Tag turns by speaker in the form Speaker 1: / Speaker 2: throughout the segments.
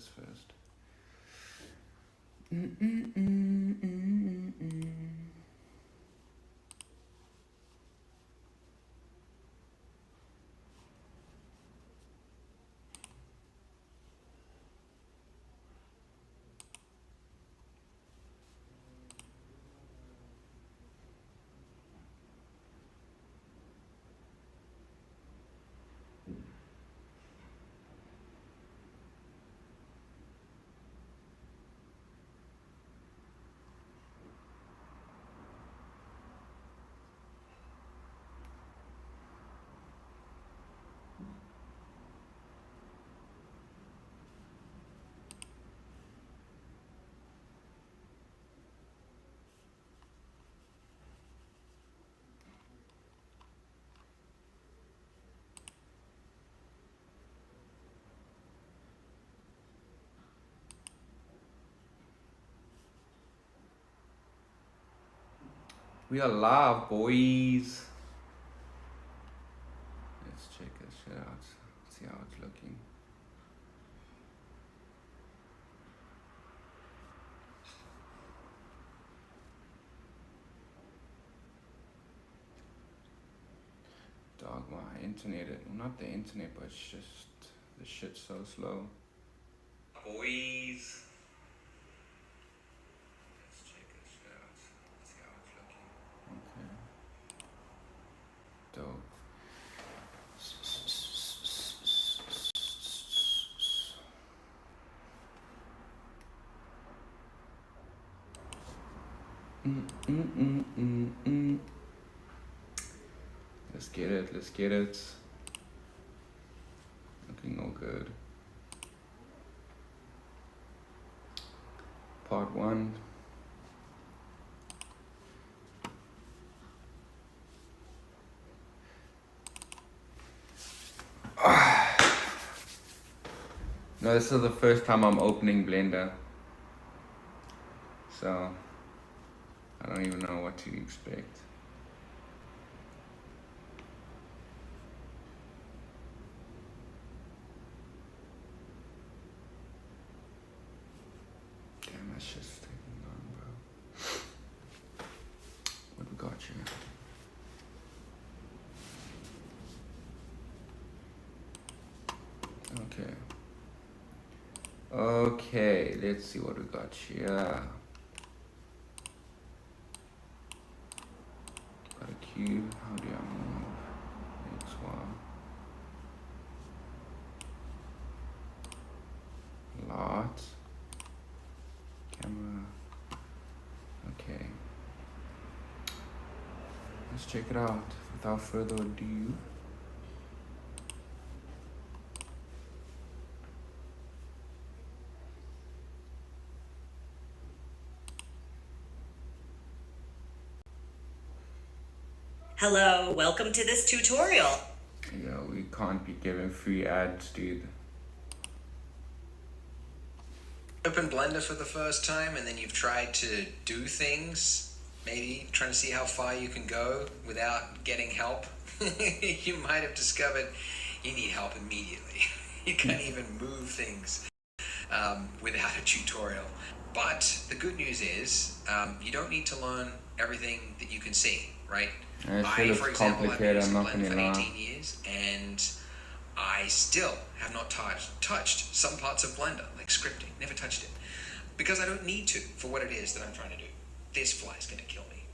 Speaker 1: this first. We are live, boys. Let's check this shit out. See how it's looking. Dog, my internet, not the internet, but it's just the shit's so slow. Boys. Let's check this shit out. See how it's looking. Okay. Dope. Let's get it, let's get it. Looking all good. Part 1. No, this is the first time I'm opening Blender. So, I don't even know what to expect. Damn, that shit's taking long, bro. What we got here? Okay. Okay, let's see what we got here. Got a cube. How do I move? X, Y. Lot. Camera. Okay. Let's check it out. Without further ado.
Speaker 2: Hello, welcome to this tutorial.
Speaker 1: Yeah, we can't be giving free ads, dude.
Speaker 3: Open Blender for the first time and then you've tried to do things, maybe trying to see how far you can go without getting help. You might have discovered you need help immediately. You can't even move things without a tutorial. But the good news is you don't need to learn everything that you can see, right?
Speaker 1: I, for example, have been using Blender for
Speaker 3: 18 years and I still have not touched some parts of Blender, like scripting, never touched it. Because I don't need to for what it is that I'm trying to do. This fly is going to kill me.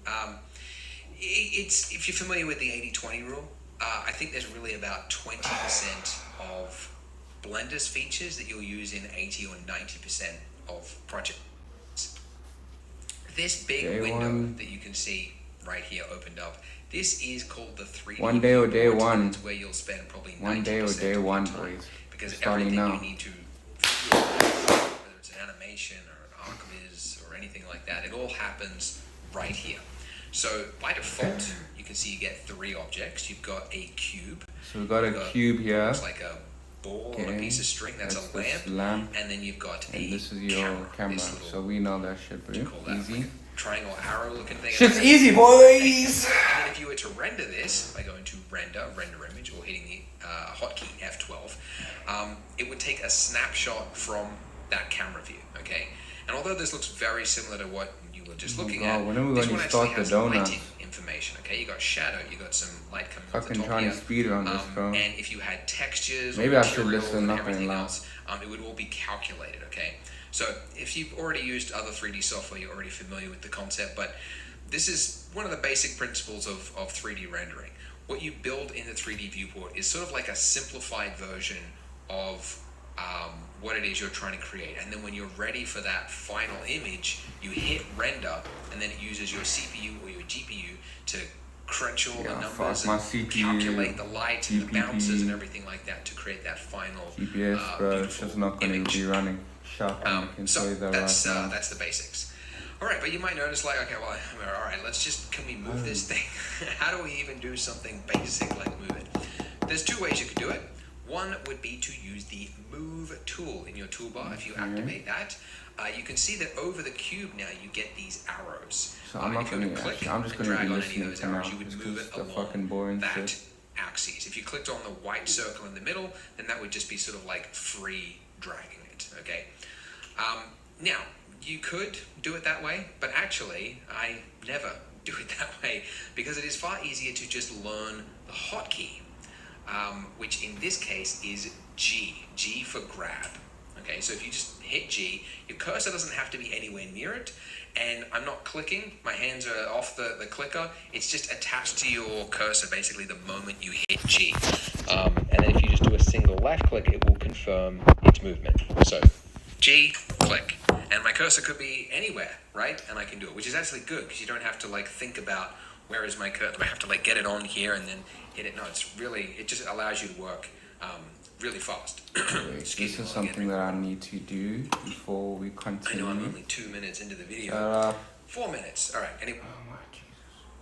Speaker 3: If you're familiar with the 80-20 rule, I think there's really about 20% of Blender's features that you'll use in 80 or 90% of projects. This big window that you can see right here opened up, this is called the 3D.
Speaker 1: One day or day one.
Speaker 3: It's where you'll spend probably 90%
Speaker 1: one day or day
Speaker 3: of
Speaker 1: one,
Speaker 3: your time,
Speaker 1: boys.
Speaker 3: because
Speaker 1: Starting
Speaker 3: everything
Speaker 1: now.
Speaker 3: you need to visualize, whether it's an animation or an archviz or anything like that, it all happens right here. So by default, you can see you get 3 objects. You've got a cube.
Speaker 1: So we've got a cube here.
Speaker 3: Looks like a ball on a piece of string. That's a lamp. And then you've got
Speaker 1: and
Speaker 3: a
Speaker 1: this is your camera. So we know that shit, bro. Easy.
Speaker 3: Like triangle arrow looking thing.
Speaker 1: Shit's easy, boys!
Speaker 3: And then if you were to render this by going to render image, or hitting the hotkey F12, it would take a snapshot from that camera view, okay? And although this looks very similar to what you were just looking
Speaker 1: God,
Speaker 3: at,
Speaker 1: when are we
Speaker 3: this
Speaker 1: going
Speaker 3: one
Speaker 1: to
Speaker 3: actually
Speaker 1: start the
Speaker 3: has
Speaker 1: donuts?
Speaker 3: lighting information, okay? You got shadow, you got some light coming off the
Speaker 1: Fucking
Speaker 3: top
Speaker 1: trying
Speaker 3: here.
Speaker 1: to speedrun this, bro.
Speaker 3: And if you had textures
Speaker 1: Maybe
Speaker 3: or
Speaker 1: I should
Speaker 3: materials
Speaker 1: listen,
Speaker 3: and
Speaker 1: not gonna
Speaker 3: everything
Speaker 1: lie.
Speaker 3: else, it would all be calculated, okay? So if you've already used other 3D software, you're already familiar with the concept, but this is one of the basic principles of 3D rendering. What you build in the 3D viewport is sort of like a simplified version of what it is you're trying to create. And then when you're ready for that final image, you hit render, and then it uses your CPU or your GPU to crunch all the numbers and calculate the light and the bounces and everything like that to create that final
Speaker 1: GPS, bro, it's just not going to be running sharp. I can tell you that
Speaker 3: that's
Speaker 1: right now.
Speaker 3: that's the basics. All right, but you might notice, like, okay, well, all right, can we move this thing? How do we even do something basic like move it? There's two ways you could do it. One would be to use the move tool in your toolbar. If you activate that, you can see that over the cube now you get these arrows.
Speaker 1: So I'm not going to actually, I'm just going to be listening to now.
Speaker 3: You would move it
Speaker 1: the
Speaker 3: along
Speaker 1: fucking boring
Speaker 3: that
Speaker 1: shit.
Speaker 3: axis. If you clicked on the white circle in the middle, then that would just be sort of like free dragging it, okay? Now, you could do it that way, but actually, I never do it that way because it is far easier to just learn the hotkey, which in this case is G. G for grab. Okay, so if you just hit G, your cursor doesn't have to be anywhere near it, and I'm not clicking, my hands are off the clicker, it's just attached to your cursor basically the moment you hit G. And then if you just do a single left click, it will confirm its movement. So G, click, and my cursor could be anywhere, right? And I can do it, which is actually good because you don't have to like think about where is my cursor. Do I have to like get it on here and then hit it? No, it just allows you to work really fast.
Speaker 1: Wait, this is something that I need to do before we continue.
Speaker 3: I know I'm only 2 minutes into the video. 4 minutes. All right. Anyway,
Speaker 1: oh my Jesus.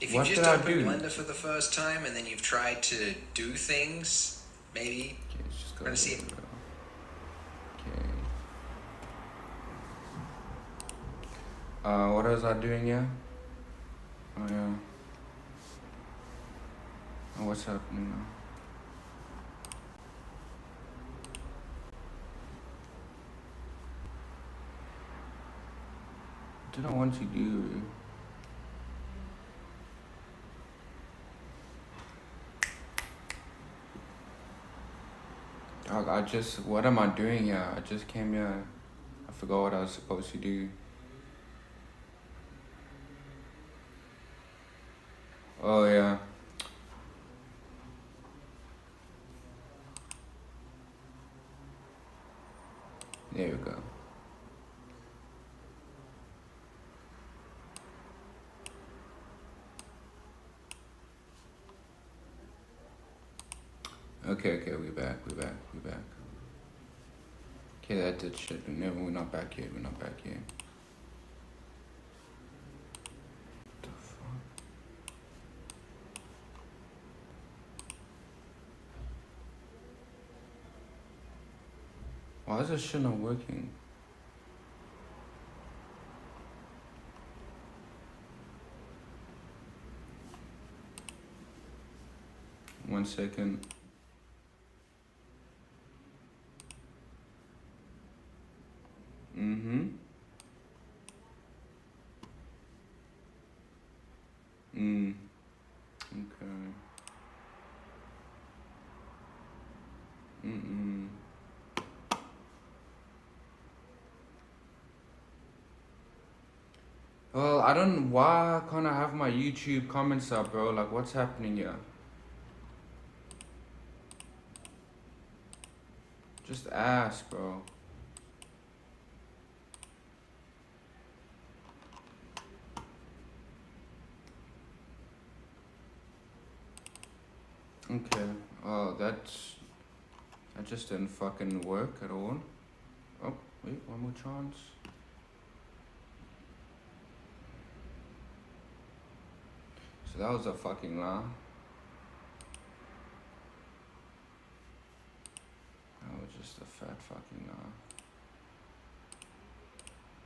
Speaker 3: if you just opened Blender for the first time and then you've tried to do things, maybe
Speaker 1: Just
Speaker 3: we're gonna see it.
Speaker 1: Okay. What was I doing here? Oh yeah. Oh, what's happening now? What did I want to do? Dog, what am I doing here? I just came here. I forgot what I was supposed to do. Oh yeah. There we go. Okay, we back. Okay, that did shit. No, we're not back yet. What the fuck? Why is this shit not working? One second. Okay. Well, why can't I have my YouTube comments up, bro? Like, what's happening here? Just ask, bro. Okay, that just didn't fucking work at all. Oh, wait, one more chance. So that was a fucking lie. That was just a fat fucking lie.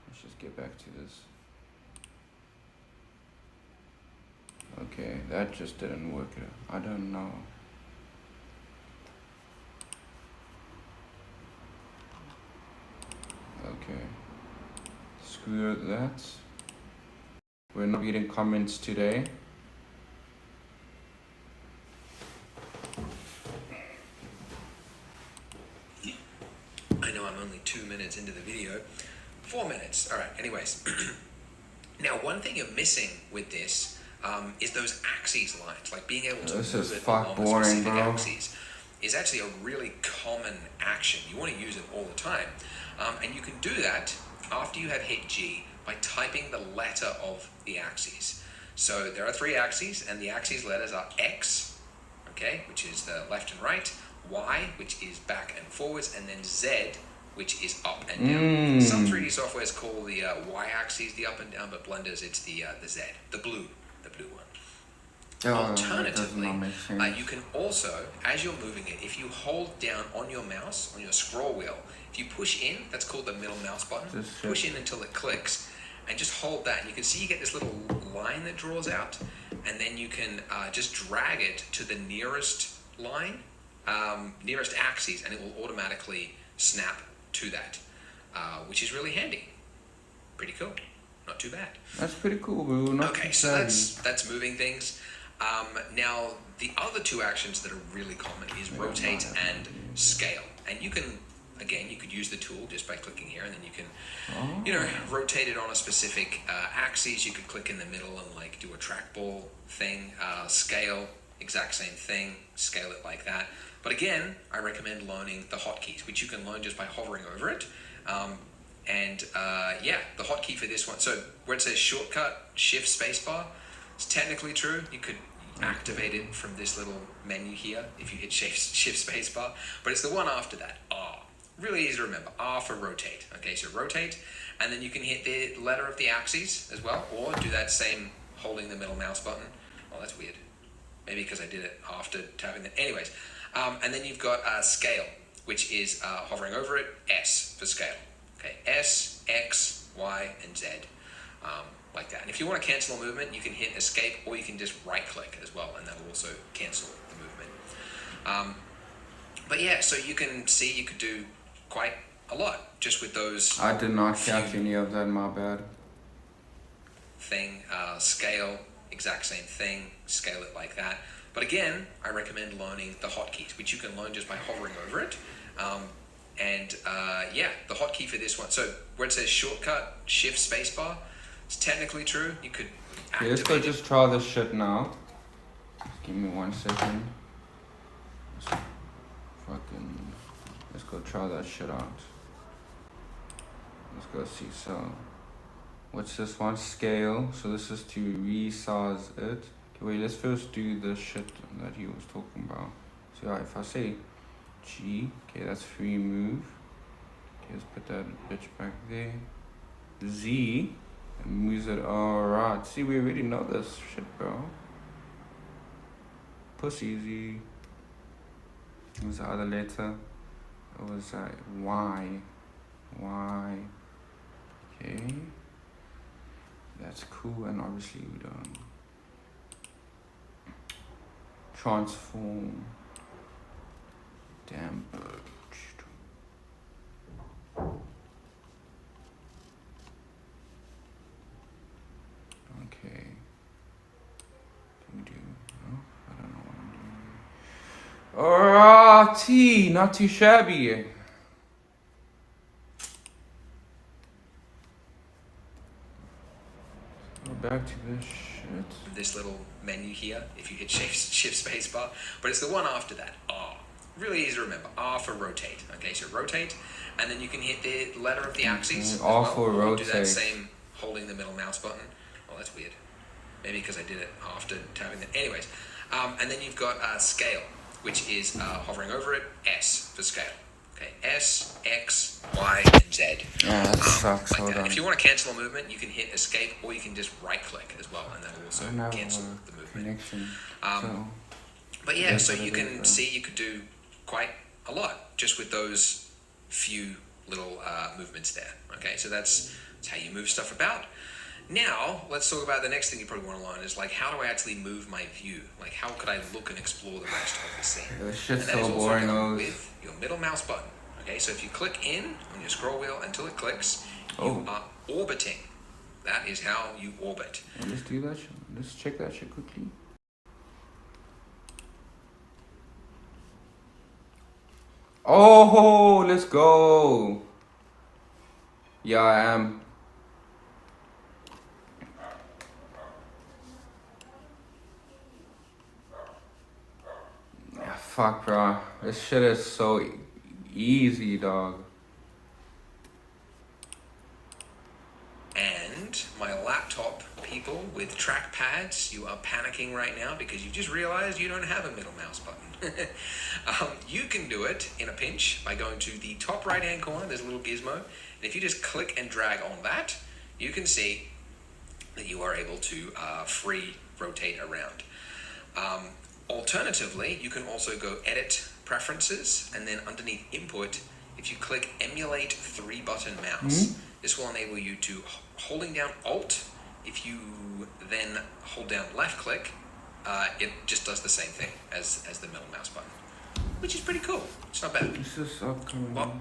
Speaker 1: Let's just get back to this. Okay, that just didn't work. I don't know. Okay. Screw that. We're not reading comments today.
Speaker 3: I know I'm only 2 minutes into the video. 4 minutes. All right. Anyways. Now, one thing you're missing with this is those axes lines, like being able to
Speaker 1: This
Speaker 3: move
Speaker 1: is
Speaker 3: it
Speaker 1: fuck
Speaker 3: along
Speaker 1: boring,
Speaker 3: specific
Speaker 1: bro.
Speaker 3: axes is actually a really common action. You want to use it all the time. And you can do that after you have hit G by typing the letter of the axes. So there are 3 axes, and the axes letters are X, okay, which is the left and right, Y, which is back and forwards, and then Z, which is up and down. Some 3D softwares call the Y-axis the up and down, but Blender's it's the Z, the blue one. Alternatively, you can also, as you're moving it, if you hold down on your mouse, on your scroll wheel, if you push in, that's called the middle mouse button, push in until it clicks, and just hold that, and you can see you get this little line that draws out, and then you can just drag it to the nearest line, nearest axis, and it will automatically snap to that, which is really handy. Pretty cool. Not too bad.
Speaker 1: That's pretty cool, bro. Not
Speaker 3: okay,
Speaker 1: too
Speaker 3: so
Speaker 1: savvy.
Speaker 3: that's moving things. Now, the other 2 actions that are really common is rotate and scale. And you can, again, you could use the tool just by clicking here, and then you can, rotate it on a specific axis. You could click in the middle and like do a trackball thing. Scale, exact same thing. Scale it like that. But again, I recommend learning the hotkeys, which you can learn just by hovering over it. The hotkey for this one, so where it says shortcut, shift spacebar, it's technically true. You could activate it from this little menu here if you hit shift spacebar, but it's the one after that, R. Really easy to remember, R for rotate. Okay, so rotate, and then you can hit the letter of the axes as well, or do that same holding the middle mouse button. Oh, that's weird. Maybe because I did it after tapping it. Anyways, and then you've got scale, which is hovering over it, S for scale. Okay, S, X, Y, and Z, like that. And if you want to cancel a movement, you can hit escape, or you can just right-click as well, and that'll also cancel the movement. But yeah, so you can see you could do quite a lot just with those.
Speaker 1: I did not catch any of that, my bad.
Speaker 3: Scale, exact same thing, scale it like that. But again, I recommend learning the hotkeys, which you can learn just by hovering over it. The hotkey for this one, so where it says shortcut, shift spacebar, it's technically true. You could activate
Speaker 1: Let's go just try this shit now. Just give me 1 second. Let's go try that shit out. Let's go see. So, what's this one? Scale. So this is to resize it. Okay, wait, let's first do the shit that he was talking about. So yeah, if I say G, okay, that's free move. Okay, let's put that bitch back there. Z, it moves it. Alright, see, we already know this shit, bro. Pussy Z. What was the other letter? It was Y. Y. Okay. That's cool, and obviously we don't transform. Damn. Okay. Can we do? No, I don't know what I'm doing. Alrighty, not too shabby. Go back to this shit.
Speaker 3: this little menu here if you hit shift spacebar, but it's the one after that, R. Really easy to remember, R for rotate. Okay, so rotate, and then you can hit the letter of the axes.
Speaker 1: R for rotate.
Speaker 3: Do that same holding the middle mouse button. Oh, that's weird. Maybe because I did it after tapping it. Anyways, and then you've got scale, which is hovering over it, S for scale. Okay, S, X, Y, and Z.
Speaker 1: Yeah, that sucks.
Speaker 3: Like that. If you want to cancel a movement, you can hit escape, or you can just right-click as well, and that'll also cancel the movement. But yeah, so you can see you could do quite a lot just with those few little movements there. Okay, so that's how you move stuff about. Now, let's talk about the next thing you probably want to learn is like, how do I actually move my view? Like, how could I look and explore the rest of the scene?
Speaker 1: This shit's
Speaker 3: and that
Speaker 1: so
Speaker 3: is also
Speaker 1: boring,
Speaker 3: done with your middle mouse button. Okay, so if you click in on your scroll wheel until it clicks,
Speaker 1: Oh.
Speaker 3: you are orbiting. That is how you orbit.
Speaker 1: Let's do that shit. Let's check that shit quickly. Oh, let's go. Yeah, I am. Yeah, fuck, bro. This shit is so easy, dog.
Speaker 3: And my laptop people with trackpads, you are panicking right now because you just realized you don't have a middle mouse button. You can do it in a pinch by going to the top right hand corner. There's a little gizmo, and if you just click and drag on that, you can see that you are able to free rotate around. Alternatively, you can also go edit preferences, and then underneath input, if you click emulate 3-button mouse, this will enable you to holding down Alt. If you then hold down left click, it just does the same thing as the middle mouse button, which is pretty cool. It's not bad.
Speaker 1: This is upcoming.
Speaker 3: Well,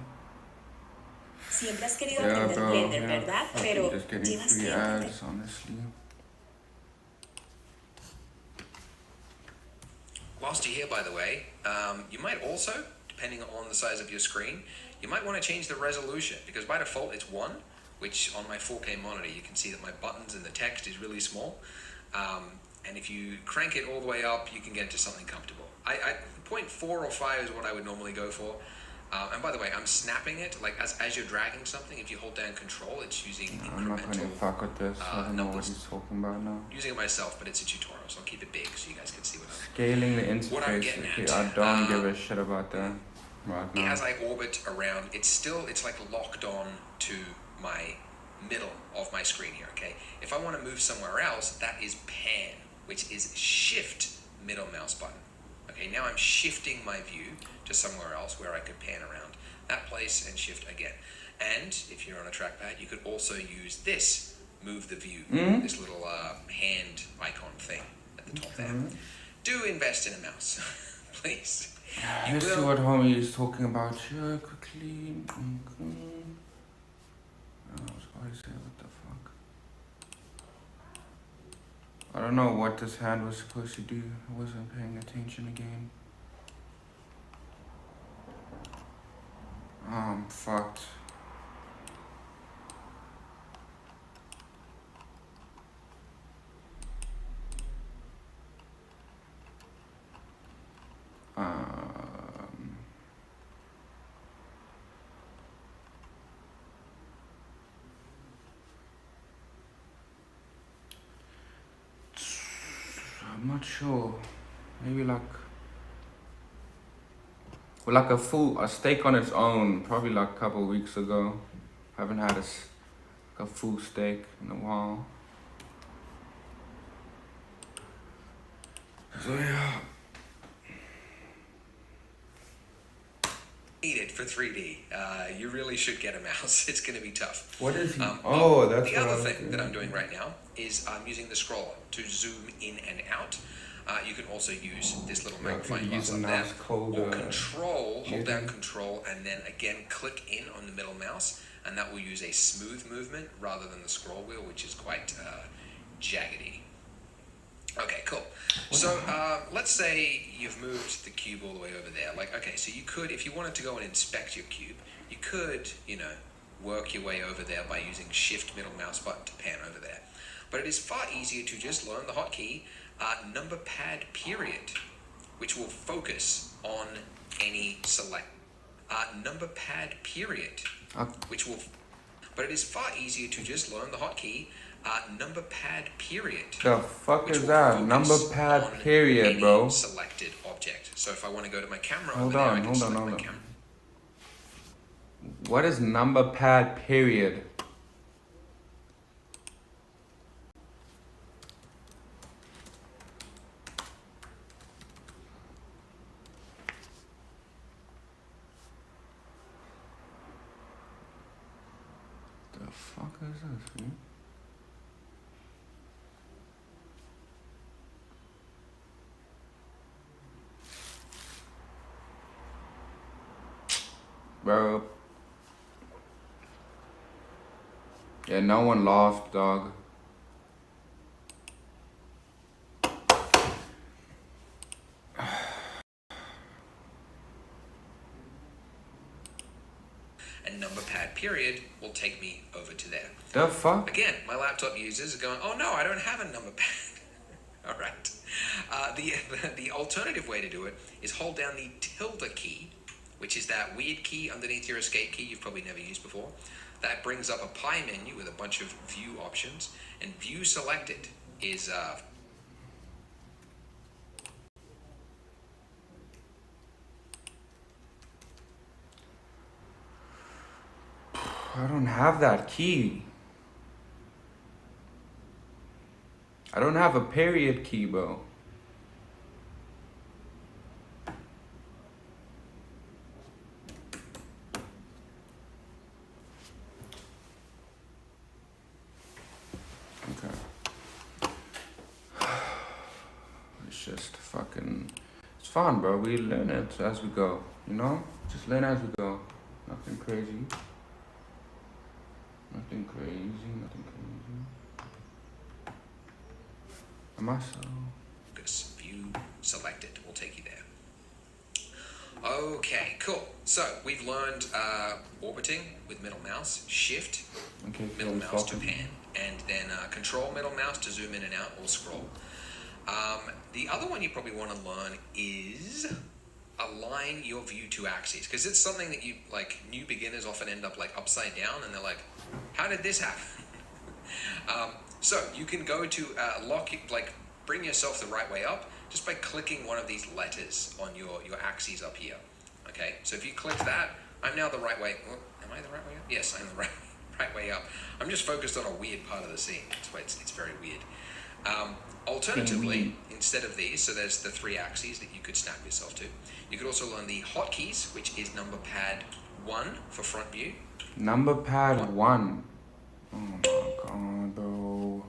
Speaker 2: Siempre has querido
Speaker 1: Yeah,
Speaker 2: aprender
Speaker 1: bro.
Speaker 2: Blender,
Speaker 1: Yeah.
Speaker 2: ¿verdad?
Speaker 1: Fucking
Speaker 2: Pero
Speaker 1: just getting
Speaker 2: llevas
Speaker 1: free
Speaker 2: tiempo.
Speaker 1: ads, honestly.
Speaker 3: whilst you're here, by the way, you might also, depending on the size of your screen, you might want to change the resolution, because by default it's 1, which on my 4K monitor you can see that my buttons and the text is really small. And if you crank it all the way up, you can get to something comfortable. 0.4 or 5 is what I would normally go for. And by the way, I'm snapping it, like as you're dragging something, if you hold down control, it's using
Speaker 1: I'm not gonna
Speaker 3: incremental
Speaker 1: fuck with this. I don't know what
Speaker 3: numbers.
Speaker 1: he's talking about now.
Speaker 3: Using it myself, but it's a tutorial, so I'll keep it big so you guys can see what I'm
Speaker 1: Scaling the
Speaker 3: What I'm
Speaker 1: interface.
Speaker 3: getting
Speaker 1: Okay,
Speaker 3: at,
Speaker 1: I don't give a shit about that right now.
Speaker 3: As I orbit around, it's like locked on to my middle of my screen here, okay? If I want to move somewhere else, that is pan, which is shift middle mouse button. Okay, now I'm shifting my view to somewhere else where I could pan around that place and shift again. And if you're on a trackpad, you could also use this, move the view, this little hand icon thing at the top there. Do invest in a mouse, please.
Speaker 1: Let's see what homie is talking about here quickly. I say, what the fuck? I don't know what this hand was supposed to do. I wasn't paying attention again. I'm fucked. I'm not sure. Maybe like a steak on its own, probably like a couple weeks ago. Haven't had a full steak in a while. So yeah.
Speaker 3: Need it for 3D. You really should get a mouse. It's going to be tough.
Speaker 1: What is he?
Speaker 3: That's
Speaker 1: the
Speaker 3: other thing that I'm doing right now is I'm using the scroller to zoom in and out. You can also use this little magnifying glass up there, or control, hold down control, and then again click in on the middle mouse, and that will use a smooth movement rather than the scroll wheel, which is quite jaggedy. Okay, cool. So let's say you've moved the cube all the way over there. Like, okay, so you could, if you wanted to go and inspect your cube, you could, work your way over there by using shift middle mouse button to pan over there. But it is far easier to just learn the hotkey number pad period, which will focus on any select number pad period, which will. But it is far easier to just learn the hotkey number pad period.
Speaker 1: The fuck is that? Number pad period, bro.
Speaker 3: Selected object. So if I want to go to my camera
Speaker 1: Hold
Speaker 3: over there,
Speaker 1: on,
Speaker 3: I can
Speaker 1: hold
Speaker 3: select
Speaker 1: on,
Speaker 3: my
Speaker 1: hold on.
Speaker 3: camera.
Speaker 1: What is number pad period? The fuck is this, man? bro. Yeah, no one laughed, dog.
Speaker 3: And number pad period will take me over to there.
Speaker 1: The fuck?
Speaker 3: Again, my laptop users are going, oh no, I don't have a number pad. All right. The alternative way to do it is hold down the tilde key, which is that weird key underneath your escape key you've probably never used before. That brings up a pie menu with a bunch of view options, and view selected is
Speaker 1: I don't have that key. I don't have a period key, bro. Okay. It's just fucking... It's fun, bro. We learn it as we go, you know? Just learn as we go. Nothing crazy. Nothing crazy, nothing crazy. Muscle.
Speaker 3: this view selected will take you there. Okay, cool. So we've learned orbiting with middle mouse, shift,
Speaker 1: Okay,
Speaker 3: middle mouse to pan, and then control middle mouse to zoom in and out or scroll. The other one you probably want to learn is align your view to axes, because it's something that you, like, new beginners often end up like upside down, and they're like, how did this happen? So you can go to bring yourself the right way up just by clicking one of these letters on your axes up here. Okay, so if you click that, I'm now the right way. Oh, am I the right way up? Yes, I'm the right way up. I'm just focused on a weird part of the scene. That's why it's very weird. Alternatively, instead of these, so there's the 3 axes that you could snap yourself to. You could also learn the hotkeys, which is number pad 1 for front view.
Speaker 1: Number pad 1. Oh my god, bro.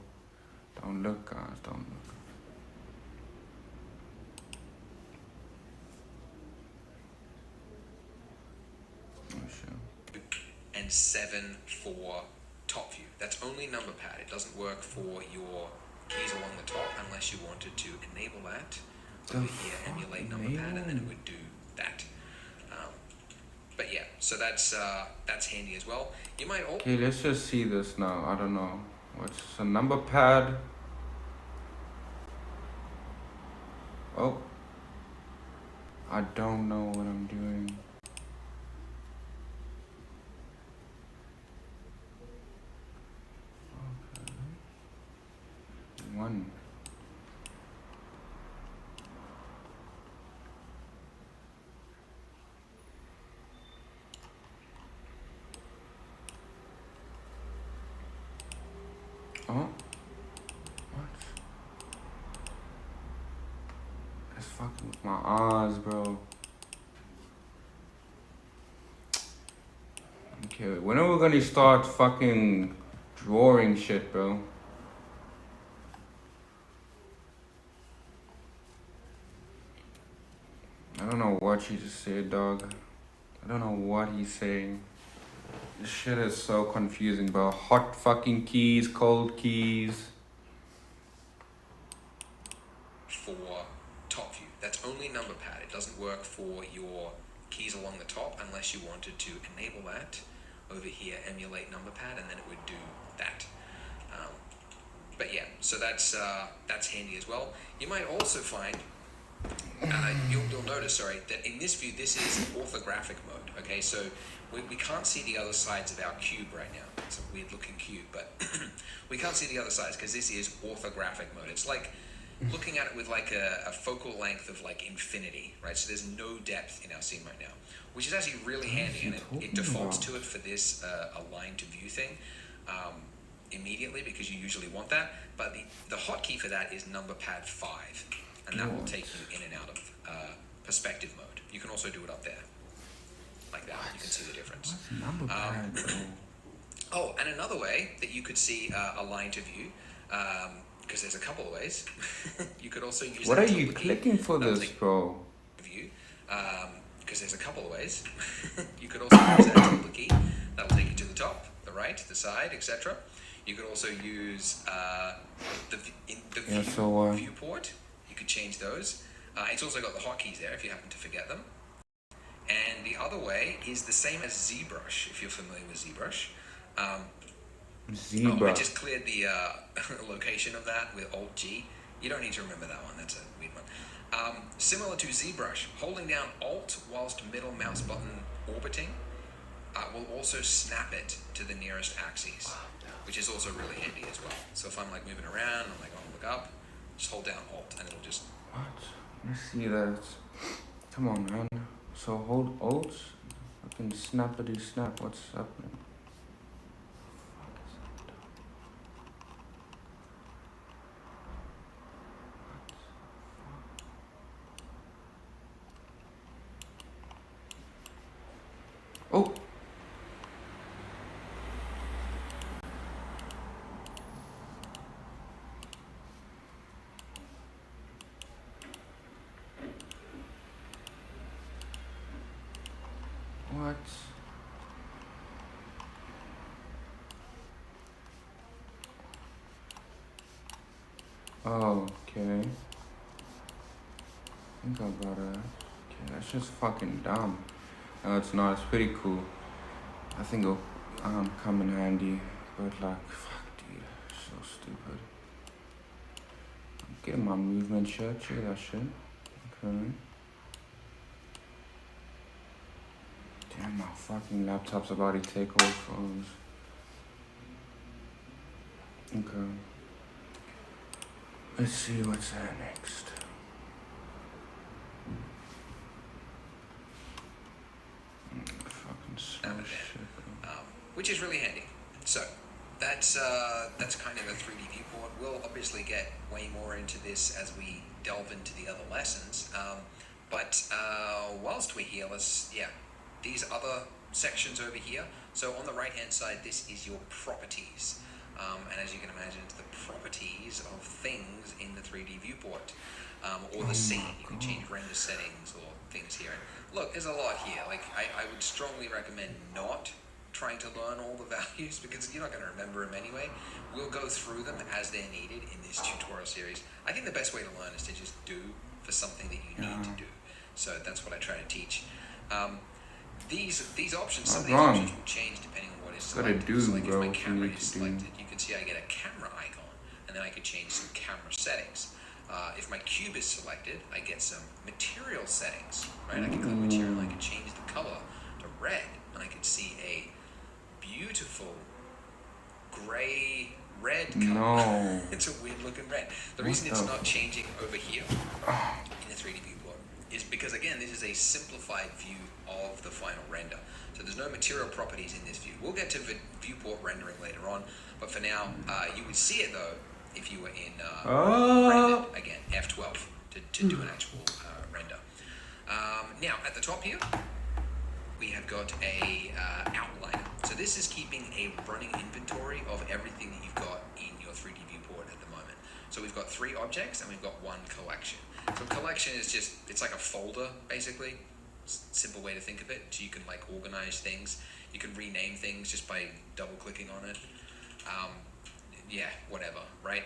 Speaker 1: Don't look, guys. Don't look. Oh, shit.
Speaker 3: And 7 for top view. That's only number pad. It doesn't work for your keys along the top unless you wanted to enable that. Over here, emulate number pad, and then it would do that. But yeah, so that's handy as well. You might also...
Speaker 1: Okay, let's just see this now. I don't know. What's a number pad? Oh. I don't know what I'm doing. Okay. 1. Oh. What? That's fucking with my eyes, bro. Okay, when are we gonna start fucking drawing shit, bro? I don't know what you just said, dog. I don't know what he's saying. This shit is so confusing, bro. Hot fucking keys, cold keys.
Speaker 3: For top view. That's only number pad. It doesn't work for your keys along the top unless you wanted to enable that. Over here, emulate number pad, and then it would do that. But yeah, so that's handy as well. You might also find, you'll notice, that in this view, this is orthographic mode. Okay, so we can't see the other sides of our cube right now. It's a weird looking cube, but we can't see the other sides because this is orthographic mode. It's like looking at it with like a focal length of like infinity, right? So there's no depth in our scene right now, which is actually really handy, and it defaults to it for this align to view thing immediately, because you usually want that. But the hotkey for that is number pad 5, and that will take you in and out of perspective mode. You can also do it up there, like that. You can see the difference.
Speaker 1: What's number pad, bro?
Speaker 3: Oh, and another way that you could see align to view, because there's a couple of ways. You could also use.
Speaker 1: What are you clicking for this, bro?
Speaker 3: View, because there's a couple of ways. You could also use that tilde key. That'll take you to the top, the right, the side, etc. You could also use the viewport. You could change those. It's also got the hotkeys there if you happen to forget them. And the other way is the same as ZBrush, if you're familiar with ZBrush.
Speaker 1: ZBrush.
Speaker 3: I just cleared the location of that with Alt-G. You don't need to remember that one, that's a weird one. Similar to ZBrush, holding down Alt whilst middle mouse button orbiting will also snap it to the nearest axes, which is also really handy as well. So if I'm like moving around, I'm like, I want to look up, just hold down Alt and it'll just...
Speaker 1: What? Let me see that. Come on, man. So hold Alt. I can snappity snap. What's happening? Oh! What? Oh, okay. I think I got it. Okay, that's just fucking dumb. No, it's not. It's pretty cool. I think it'll come in handy. But like, fuck, dude. So stupid. I'm getting my movement shit. Check that shit. Okay. Damn, my fucking laptop's about to take off. Okay. Let's see what's there next. Fucking slow shit.
Speaker 3: Which is really handy. So that's kind of a 3D viewport. We'll obviously get way more into this as we delve into the other lessons. But whilst we're here, these other sections over here. So on the right hand side, this is your properties. And as you can imagine, it's the properties of things in the 3D viewport. Or the scene. You can change render settings or things here. And look, there's a lot here. Like I would strongly recommend not trying to learn all the values because you're not going to remember them anyway. We'll go through them as they're needed in this tutorial series. I think the best way to learn is to just do for something that you need to do. So that's what I try to teach. These options, some of these options will change depending on what is selected. So like if my camera is selected, you can see I get a camera icon, and then I could change some camera settings. If my cube is selected, I get some material settings, right? I can click material, I can change the color to red, and I can see a beautiful gray-red color.
Speaker 1: No.
Speaker 3: It's a weird-looking red. The reason it's not changing over here in the 3D viewport is because, again, this is a simplified view of the final render. So there's no material properties in this view. We'll get to viewport rendering later on, but for now, you would see it, though, if you were in rendered, again, F12 to do an actual render. Now, at the top here, we have got a outliner. So this is keeping a running inventory of everything that you've got in your 3D viewport at the moment. So we've got 3 objects and we've got 1 collection. So collection is just, it's like a folder, basically. Simple way to think of it. So you can like organize things. You can rename things just by double clicking on it. Yeah, whatever, right?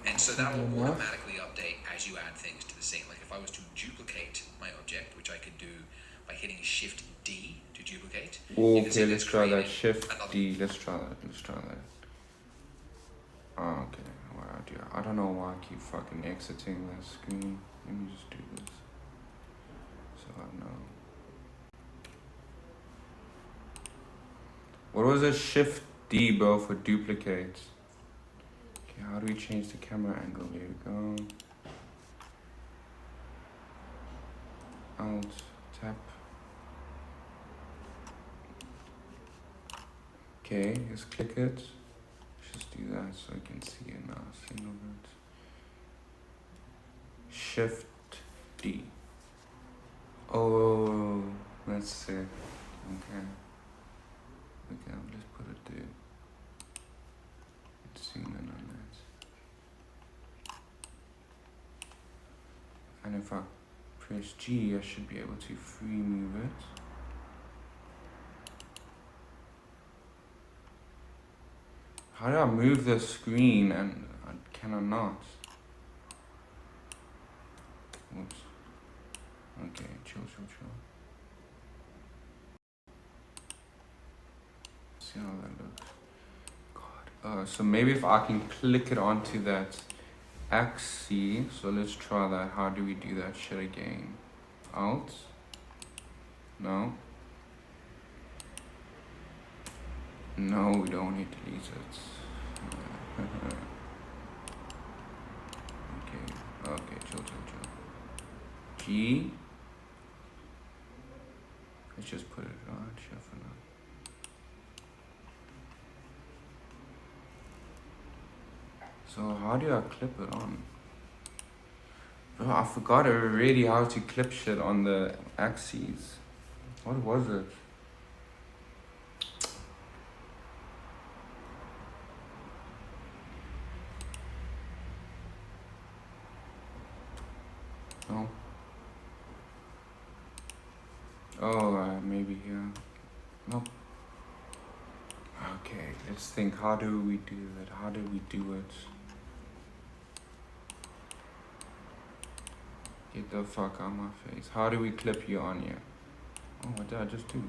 Speaker 3: And so that will automatically update as you add things to the scene. Like if I was to duplicate my object, which I could do by hitting Shift D to duplicate.
Speaker 1: Okay, let's try that. Shift D. Let's try that. Oh, okay. Wow, dude. I don't know why I keep fucking exiting that screen. Let me just do this. So I know. What was a Shift D, bro, for duplicate? Okay, how do we change the camera angle? There we go. Alt, tap. Okay, just click it. Just do that so I can see it now. Single bit. Shift D. Oh, that's sick. Okay. Okay, I'll just put it there. Let's zoom in on that. And if I press G, I should be able to free move it. How do I move the screen and can I not? Oops. Okay, chill. See how that looks. God. So maybe if I can click it onto that axis. So let's try that. How do we do that shit again? Alt. No. No, we don't need to delete it. Okay, chill. G. Let's just put it on here for now. So how do I clip it on? Bro, I forgot already how to clip shit on the axes. What was it? No. Oh, maybe here. Nope. Okay, let's think. How do we do it? How do we do it? Get the fuck out of my face. How do we clip you on here? Oh, what did I just do?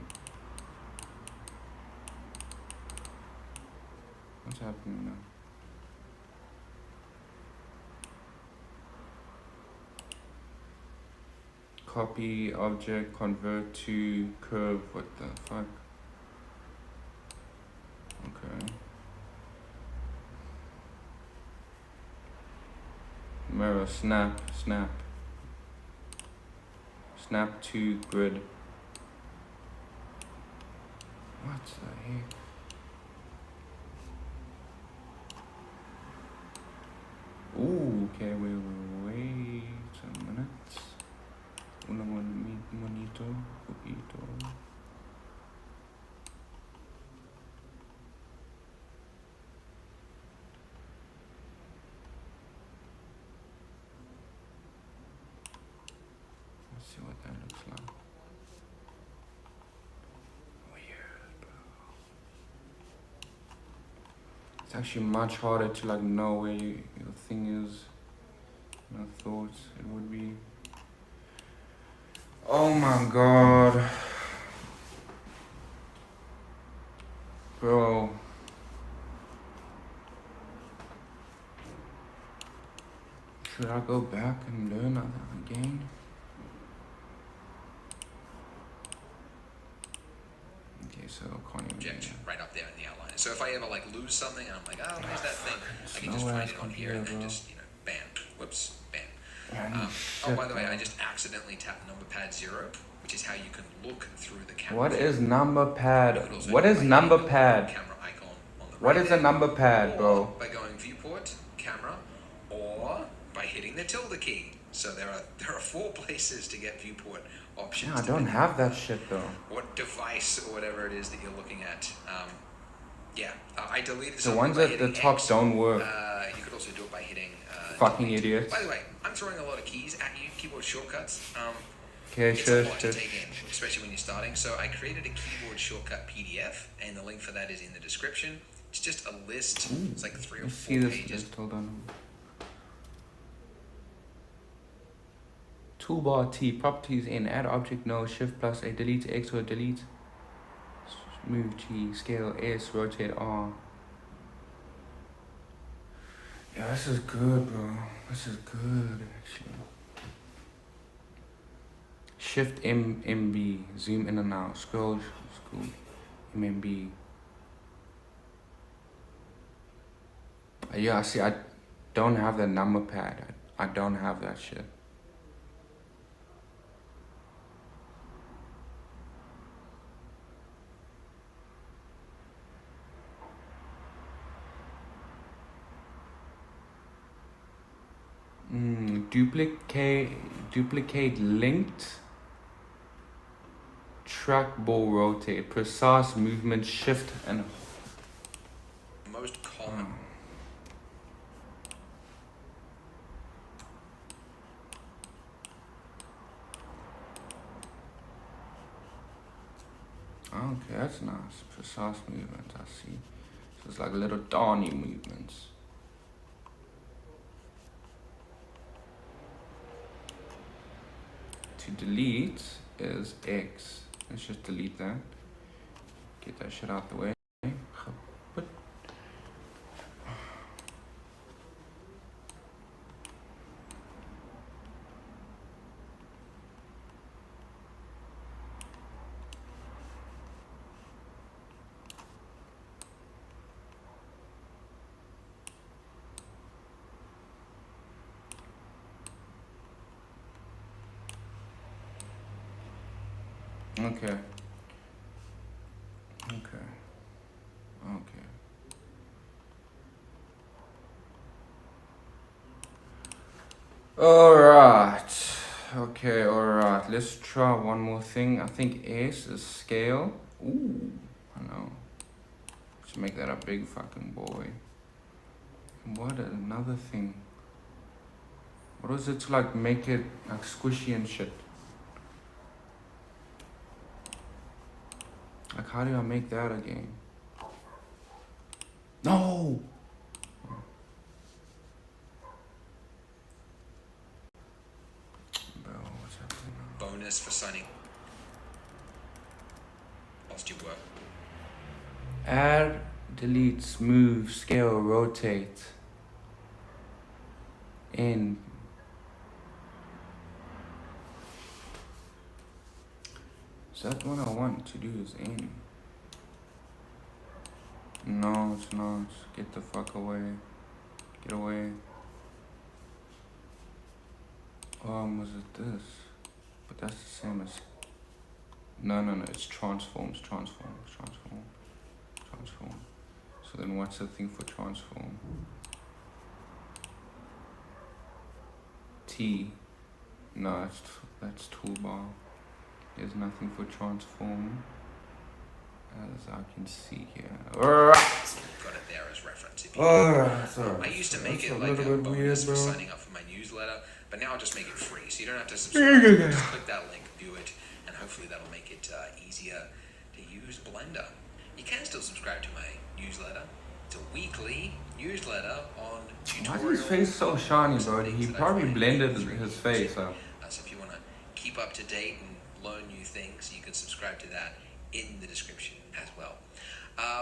Speaker 1: What's happening now? Copy object, convert to curve. What the fuck? Okay. Mirror, snap. Snap to grid. What the heck? Ooh, okay, wait a minute. Un monito, poquito. Let's see what that looks like. Weird, bro. It's actually much harder to like know where your thing is. I thought it would be. Oh my god. Bro. Should I go back and learn that again? Okay, so can't even
Speaker 3: Object right up there in the outline. So if I ever like lose something and I'm like, oh, where's that thing? I can just find it on here and then just, bam, whoops, bam. Oh, by the way, I just accidentally tapped number pad 0, which is how you can look through the camera.
Speaker 1: What is number pad? What is number pad?
Speaker 3: Camera icon on the
Speaker 1: What
Speaker 3: right
Speaker 1: is a number pad, bro?
Speaker 3: By going viewport, camera, or by hitting the tilde key. So there are 4 places to get viewport options.
Speaker 1: Yeah, I don't have that shit though.
Speaker 3: What device or whatever it is that you're looking at. I deleted
Speaker 1: the ones at the top
Speaker 3: X.
Speaker 1: don't work.
Speaker 3: You could also do it by hitting
Speaker 1: fucking idiots.
Speaker 3: By the way, I'm throwing a lot of keys at you, keyboard shortcuts.
Speaker 1: Okay,
Speaker 3: it's a lot to take in, especially when you're starting. So I created a keyboard shortcut PDF, and the link for that is in the description. It's just a list.
Speaker 1: Ooh,
Speaker 3: it's like 3 or
Speaker 1: let's
Speaker 3: 4
Speaker 1: see this
Speaker 3: pages.
Speaker 1: list. Hold on. Toolbar T, properties in, add object, no, shift plus A, delete X or delete. Move G, scale S, rotate R. Yeah, this is good, bro. This is good, actually. Shift MB, zoom in and out. Scroll, MB. Yeah, see, I don't have the number pad. I don't have that shit. Duplicate linked trackball rotate, precise movement, shift and
Speaker 3: Most common.
Speaker 1: Okay, that's nice. Precise movement, I see. So it's like little Donny movements. To delete is X. Let's just delete that. Get that shit out the way. Okay. Okay. Okay. Alright. Okay, alright. Let's try one more thing. I think S is scale. Ooh, I know. Let's make that a big fucking boy. And what another thing? What was it to like make it like squishy and shit? Like how do I make that again? No! Bro, what's happening now?
Speaker 3: Bonus for signing whilst you work.
Speaker 1: Add, delete, move, scale, rotate. In. Is that what I want to do is in? No, it's not. Get the fuck away. Get away. Was it this? But that's the same as... No, it's transforms. Transform. So then what's the thing for transform? T. No, that's toolbar. There's nothing for transform. As I can see here. Alright.
Speaker 3: Got it there as reference. If you I used to make it like a bonus for signing up for my newsletter, but now I'll just make it free, so you don't have to subscribe. Just click that link, view it, and hopefully that'll make it easier to use Blender. You can still subscribe to my newsletter. It's a weekly newsletter on tutorials.
Speaker 1: Why is his face so shiny, bro? He probably blended his face up.
Speaker 3: So if you want to keep up to date and learn new things, you can subscribe to that in the description as well.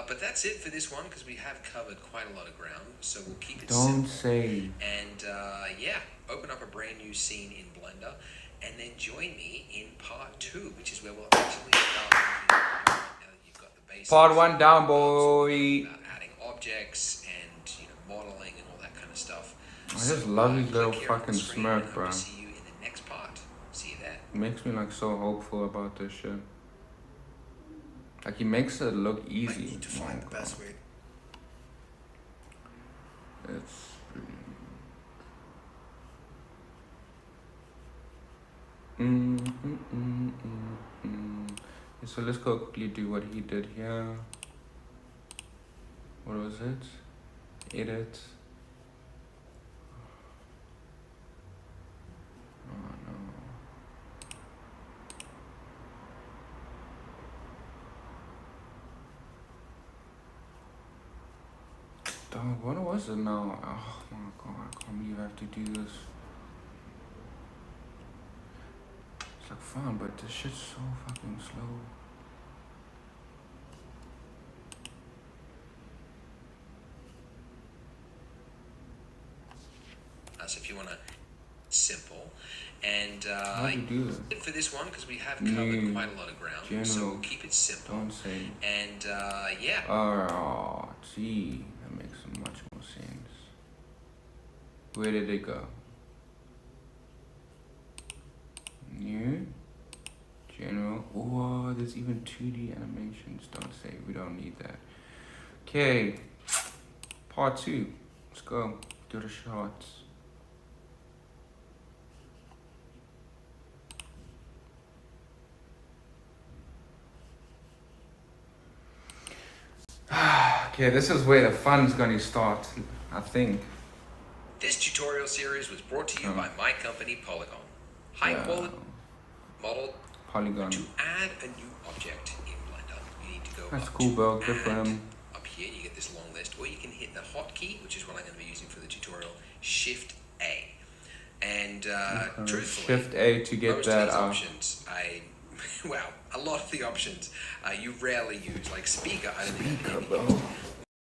Speaker 3: But that's it for this one, because we have covered quite a lot of ground, so we'll keep it simple.
Speaker 1: Don't say.
Speaker 3: And yeah, open up a brand new scene in Blender, and then join me in part 2, which is where we'll actually start. Now that you've got the basics.
Speaker 1: Part 1 down, boy.
Speaker 3: About adding objects and modeling and all that kind of stuff.
Speaker 1: I just love his little
Speaker 3: click here on the
Speaker 1: fucking
Speaker 3: screen,
Speaker 1: smirk,
Speaker 3: and I
Speaker 1: bro.
Speaker 3: will see you in the next part. See you there.
Speaker 1: Makes me like so hopeful about this shit. Like he makes it look easy.
Speaker 4: I need to find the best way.
Speaker 1: It's So let's go quickly do what he did here. What was it? Edit. Oh no. Dog, what was it now? Oh my god, I can't believe I have to do this. It's like fun, but this shit's so fucking slow.
Speaker 3: So if you want to, simple. And
Speaker 1: How do you do that?
Speaker 3: for this one, because we have covered quite a lot of ground, so we'll keep it simple.
Speaker 1: Don't say.
Speaker 3: And yeah.
Speaker 1: Oh, gee, that makes much more sense. Where did it go? New, general. Oh, there's even 2D animations. Don't say. We don't need that. Okay, part 2. Let's go. Do the shots. Okay, this is where the fun's gonna start, I think.
Speaker 3: This tutorial series was brought to you by my company, Polygon. High quality model.
Speaker 1: Polygon.
Speaker 3: To add a new object in Blender, you go
Speaker 1: That's
Speaker 3: up
Speaker 1: cool,
Speaker 3: to
Speaker 1: bro. Good for
Speaker 3: add.
Speaker 1: him.
Speaker 3: Up here, you get this long list, or you can hit the hotkey, which is what I'm going to be using for the tutorial, Shift A. And truthfully,
Speaker 1: Shift A to get
Speaker 3: most
Speaker 1: that
Speaker 3: of these
Speaker 1: out.
Speaker 3: options, well, a lot of the options you rarely use. Like speaker, I don't think I've ever used.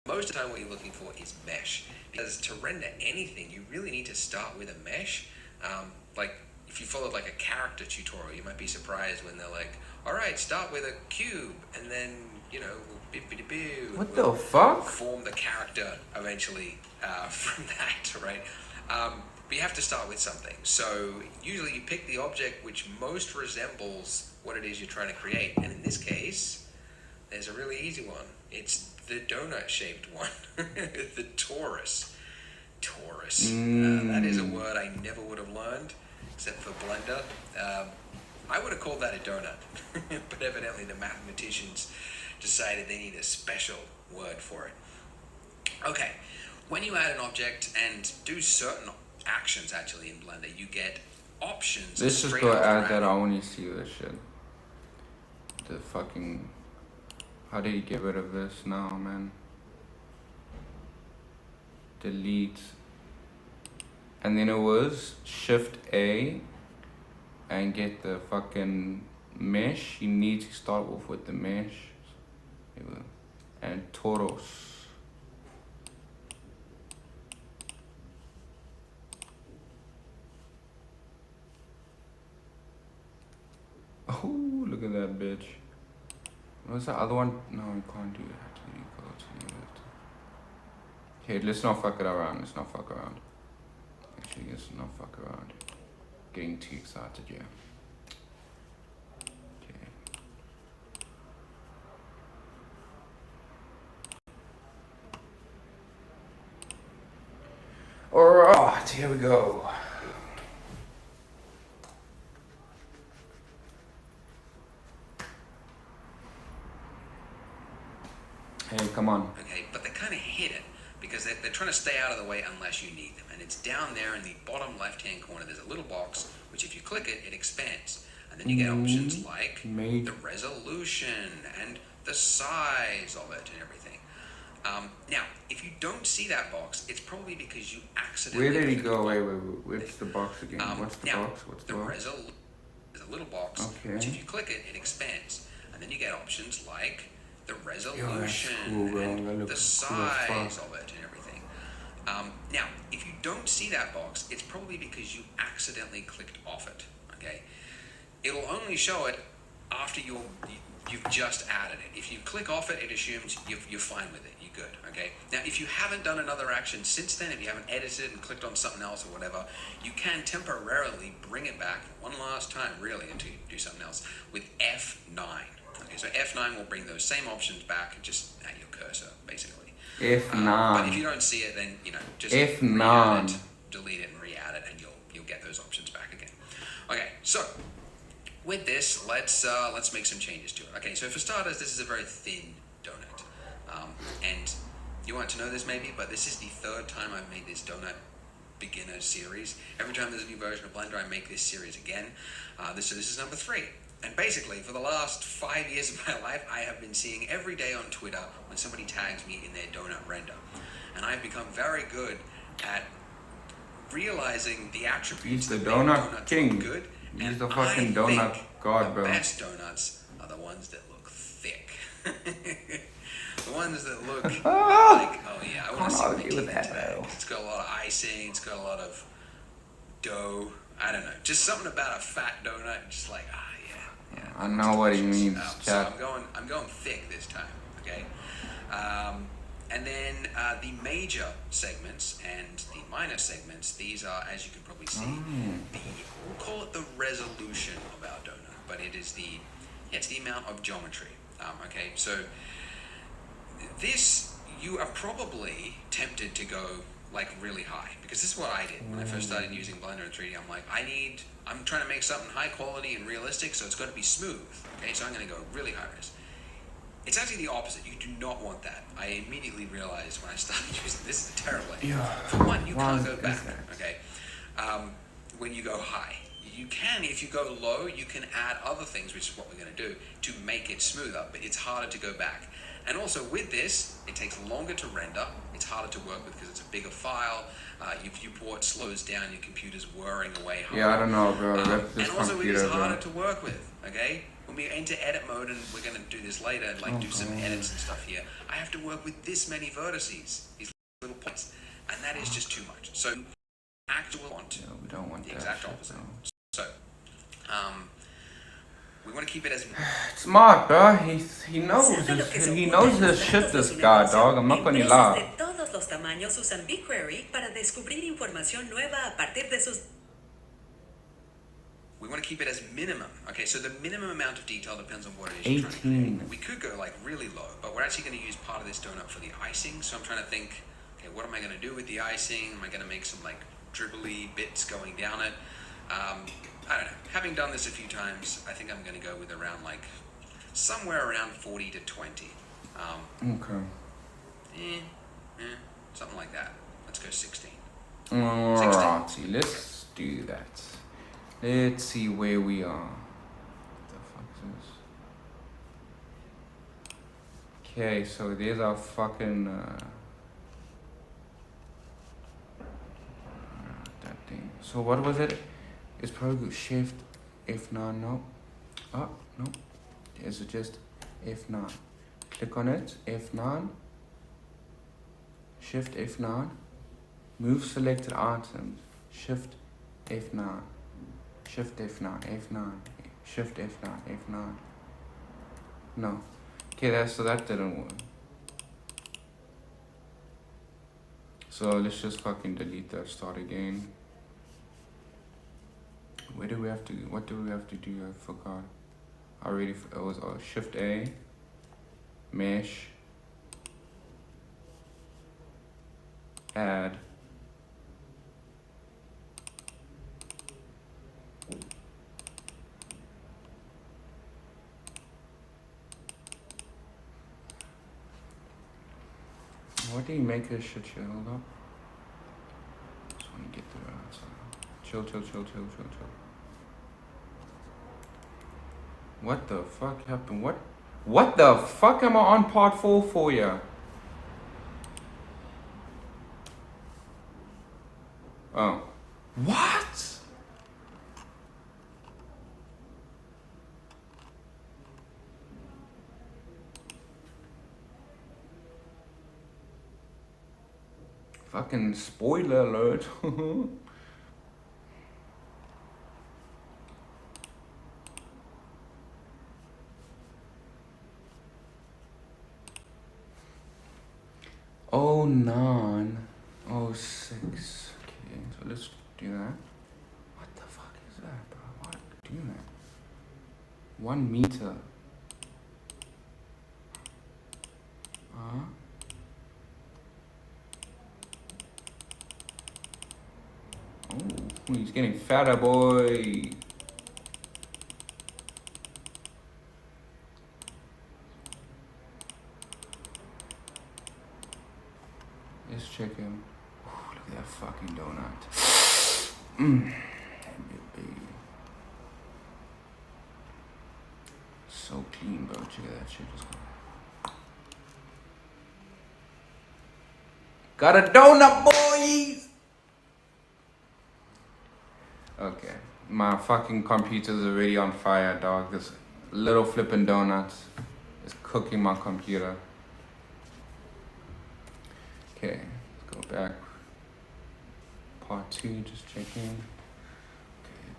Speaker 3: Most of the time what you're looking for is mesh. Because to render anything, you really need to start with a mesh. Like, if you followed like a character tutorial, you might be surprised when they're like, all right, start with a cube, and then, you know,
Speaker 1: What the fuck?
Speaker 3: form the character eventually from that, right? But you have to start with something. So usually you pick the object which most resembles what it is you're trying to create. And in this case, there's a really easy one. It's the donut-shaped one, the torus. Torus. That is a word I never would have learned, except for Blender. I would have called that a donut, but evidently the mathematicians decided they need a special word for it. Okay, when you add an object and do certain actions actually in Blender, you get options.
Speaker 1: Let's just go add that. I want to see this shit. The fucking. How did he get rid of this now, man? Delete. And then it was Shift A and get the fucking mesh. You need to start off with the mesh. And Toros. Oh, look at that bitch. What's the other one? No, we can't do that. You go to it. Okay, let's not fuck it around. Let's not fuck around. Actually, let's not fuck around. Getting too excited, yeah. Okay. Alright, here we go. Hey, come on.
Speaker 3: Okay, but they're kind of hidden because they're trying to stay out of the way unless you need them. And it's down there in the bottom left-hand corner. There's a little box, which if you click it, it expands. And then you get options like the resolution and the size of it and everything. Now, if you don't see that box, it's probably because you accidentally...
Speaker 1: Where did he go? Wait. Where's the box again? What's the box? What's the box?
Speaker 3: There's a little box, which if you click it, it expands. And then you get options like the resolution and the size of it and everything. Now, if you don't see that box, it's probably because you accidentally clicked off it, okay? It'll only show it after you've just added it. If you click off it, it assumes you're fine with it, you're good, okay? Now, if you haven't done another action since then, if you haven't edited and clicked on something else or whatever, you can temporarily bring it back one last time, really, until you do something else, with F9. Okay, so F9 will bring those same options back just at your cursor, basically.
Speaker 1: F9.
Speaker 3: But if you don't see it, then, you know, just
Speaker 1: F9.
Speaker 3: re-add it, delete it, and re-add it, and you'll get those options back again. Okay, so with this, let's make some changes to it. Okay, so for starters, this is a very thin donut. And you want to know this maybe, but this is the third time I've made this donut beginner series. Every time there's a new version of Blender, I make this series again. This is number 3. And basically, for the last 5 years of my life, I have been seeing every day on Twitter when somebody tags me in their donut render. And I've become very good at realizing the attributes
Speaker 1: He's the
Speaker 3: that make
Speaker 1: donut
Speaker 3: donuts
Speaker 1: king.
Speaker 3: look good.
Speaker 1: He's
Speaker 3: And
Speaker 1: the fucking donut
Speaker 3: think
Speaker 1: god, bro.
Speaker 3: The best donuts are the ones that look thick. The ones that look like, oh yeah, I want to see my teeth into that. It's got a lot of icing, it's got a lot of dough. I don't know, just something about a fat donut, just like, yeah.
Speaker 1: I know what he means,
Speaker 3: so I'm going thick this time, okay? And then the major segments and the minor segments, these are, as you can probably see, we'll call it the resolution of our donut, but it's the amount of geometry. Okay, so this, you are probably tempted to go like really high, because this is what I did when I first started using Blender in 3D. I'm like, I'm trying to make something high quality and realistic, so it's going to be smooth. Okay, so I'm going to go really high res. It's actually the opposite. You do not want that. I immediately realized when I started using this is a terrible idea. For one, you can't go back. Okay, when you go high, You can, if you go low, you can add other things, which is what we're going to do, to make it smoother, but it's harder to go back. And also with this, it takes longer to render, it's harder to work with because it's a bigger file. Your viewport slows down, your computer's whirring away harder.
Speaker 1: Yeah, I don't know, bro.
Speaker 3: And also it is harder to work with, okay? When we enter edit mode, and we're going to do this later, and like do some edits and stuff here, I have to work with this many vertices, these little points, and that is just too much. So actual want,
Speaker 1: Yeah, we don't want
Speaker 3: the
Speaker 1: that
Speaker 3: exact
Speaker 1: shit,
Speaker 3: opposite.
Speaker 1: bro.
Speaker 3: So, we want to keep it as
Speaker 1: Smart, bro. He knows
Speaker 2: ¿Sabe lo que se
Speaker 1: he
Speaker 2: oculta
Speaker 1: knows
Speaker 2: en los
Speaker 1: his shit,
Speaker 2: datos de
Speaker 1: this
Speaker 2: su
Speaker 1: guy,
Speaker 2: negocio?
Speaker 1: dog. I'm not gonna
Speaker 2: Empresas
Speaker 1: lie.
Speaker 2: de todos los tamaños usan BigQuery para descubrir información nueva a partir de sus.
Speaker 3: we want to keep it as minimum. Okay, so the minimum amount of detail depends on what it is you're trying to
Speaker 1: 18.
Speaker 3: do. We could go like really low, but we're actually going to use part of this donut for the icing. So I'm trying to think, okay, what am I going to do with the icing? Am I going to make some like dribbly bits going down it? I don't know. Having done this a few times, I think I'm going to go with around like somewhere around 40 to 20.
Speaker 1: Okay.
Speaker 3: Something like that. Let's go 16.
Speaker 1: Alrighty, let's do that. Let's see where we are. What the fuck is this? Okay, so there's our fucking that thing. So what was it? It's probably Shift F9. No. Oh no. Is it just F9? Click on it. F9. Shift F9. Move selected items. Shift F9. Shift F9. F9. Shift F9. F9. No. Okay, so that didn't work. So let's just fucking delete that. Start again. Where do we have to? What do we have to do? I forgot. I already. It was Shift A. Mesh. Add. What do you make this shit? Hold up. Just want to get to the outside. Chill. What the fuck happened? What the fuck am I on part 4 for ya? Oh. What? Fucking spoiler alert. Oh, 09, 06. Okay, so let's do that. What the fuck is that, bro? Why are you doing that? 1 meter. Oh, he's getting fatter, boy. Let's check him. Ooh, look at that fucking donut. So clean, bro. Check out that shit. Got a donut, boys! Okay. My fucking computer's already on fire, dog. This little flippin' donut is cooking my computer. Okay, let's go back. Part 2, just checking.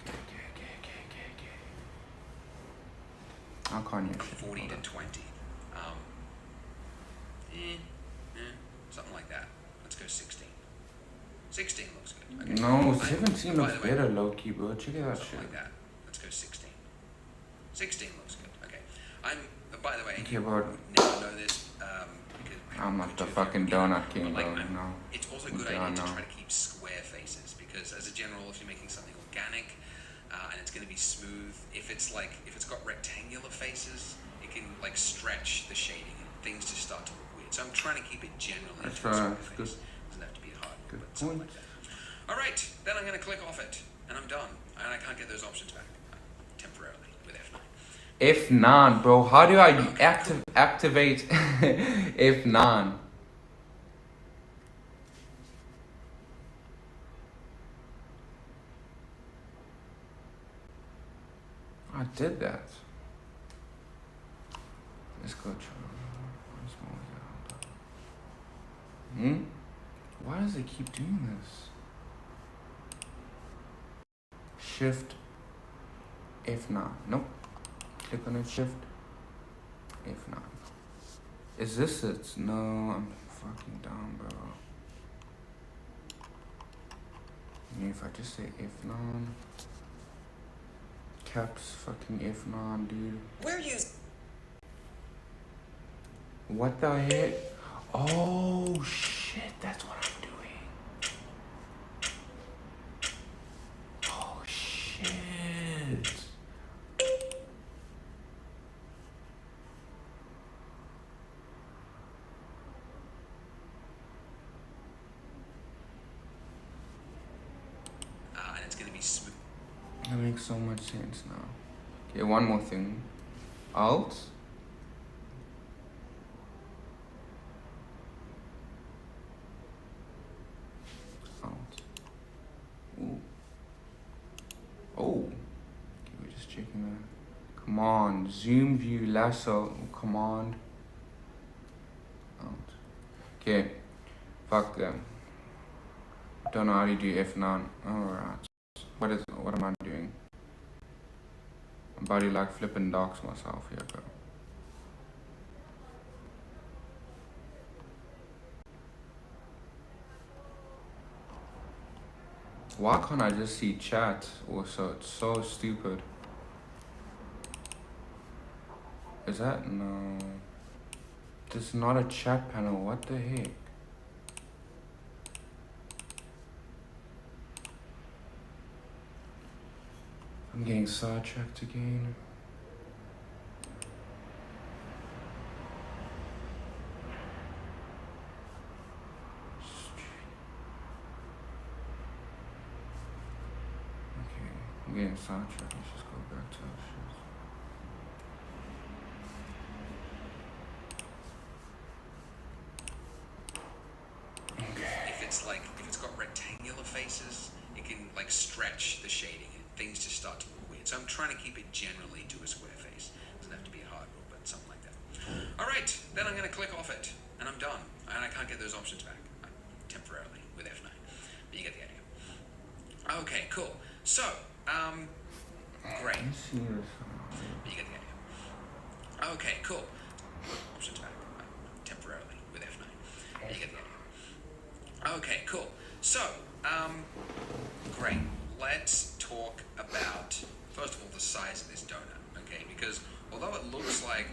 Speaker 1: Okay. How can you?
Speaker 3: 40 to 20. Something like that. Let's go 16. 16 looks good. Okay.
Speaker 1: No, 17 looks better, low key, bro. Check it out,
Speaker 3: Something
Speaker 1: shit.
Speaker 3: like that. Let's go 16. 16 looks good. Okay. By the way,
Speaker 1: Okay,
Speaker 3: you
Speaker 1: bro.
Speaker 3: would never know this. Because
Speaker 1: I'm not the fucking donut king,
Speaker 3: but,
Speaker 1: bro. No.
Speaker 3: It's also a good idea to try to keep square faces because, as a general, if you're making something organic and it's going to be smooth, if it's got rectangular faces, it can like stretch the shading and things just start to look weird. So I'm trying to keep it generally
Speaker 1: That's
Speaker 3: to a square
Speaker 1: right.
Speaker 3: face.
Speaker 1: Good.
Speaker 3: Doesn't have to be hard,
Speaker 1: Good
Speaker 3: but something
Speaker 1: point.
Speaker 3: like that. All right, then I'm going to click off it, and I'm done. and I can't get those options back temporarily with F9.
Speaker 1: F9, bro. How do I
Speaker 3: Okay,
Speaker 1: activate F9? I did that. Let's go try. Why does it keep doing this? Shift F9. Nope. Click on it. Shift F9. Is this it? No, I'm fucking down, bro. If I just say F9. Caps fucking F9, dude.
Speaker 2: We're using.
Speaker 1: What the heck? Oh shit, that's what I'm doing. Oh shit.
Speaker 3: And it's going to be smooth.
Speaker 1: That makes so much sense now. Okay, one more thing. Alt. Ooh. Oh. Okay, we're just checking that. Command. Zoom view lasso. Command. Alt. Okay. Fuck them. Don't know how to do F9. Alright. What am I doing? I'm about to like flipping docs myself here, bro. Why can't I just see chat also? It's so stupid. Is that? No. This is not a chat panel. What the heck? I'm getting sidetracked again. Okay, I'm getting sidetracked. Let's just go back to our shit.
Speaker 3: If it's got rectangular faces, it can like stretch the shading and things just start to look weird. So I'm trying to keep it generally to a square face. Doesn't have to be a hard rule, but something like that. All right, then I'm going to click off it, and I'm done. And I can't get those options back temporarily with F9. But you get the idea. Okay, cool. So, great.
Speaker 1: Let's see this.
Speaker 3: But you get the idea. Okay, cool. Options back temporarily with F9. But you get the idea. Okay, cool. So, great. Let's talk about, first of all, the size of this donut, okay? Because although it looks like,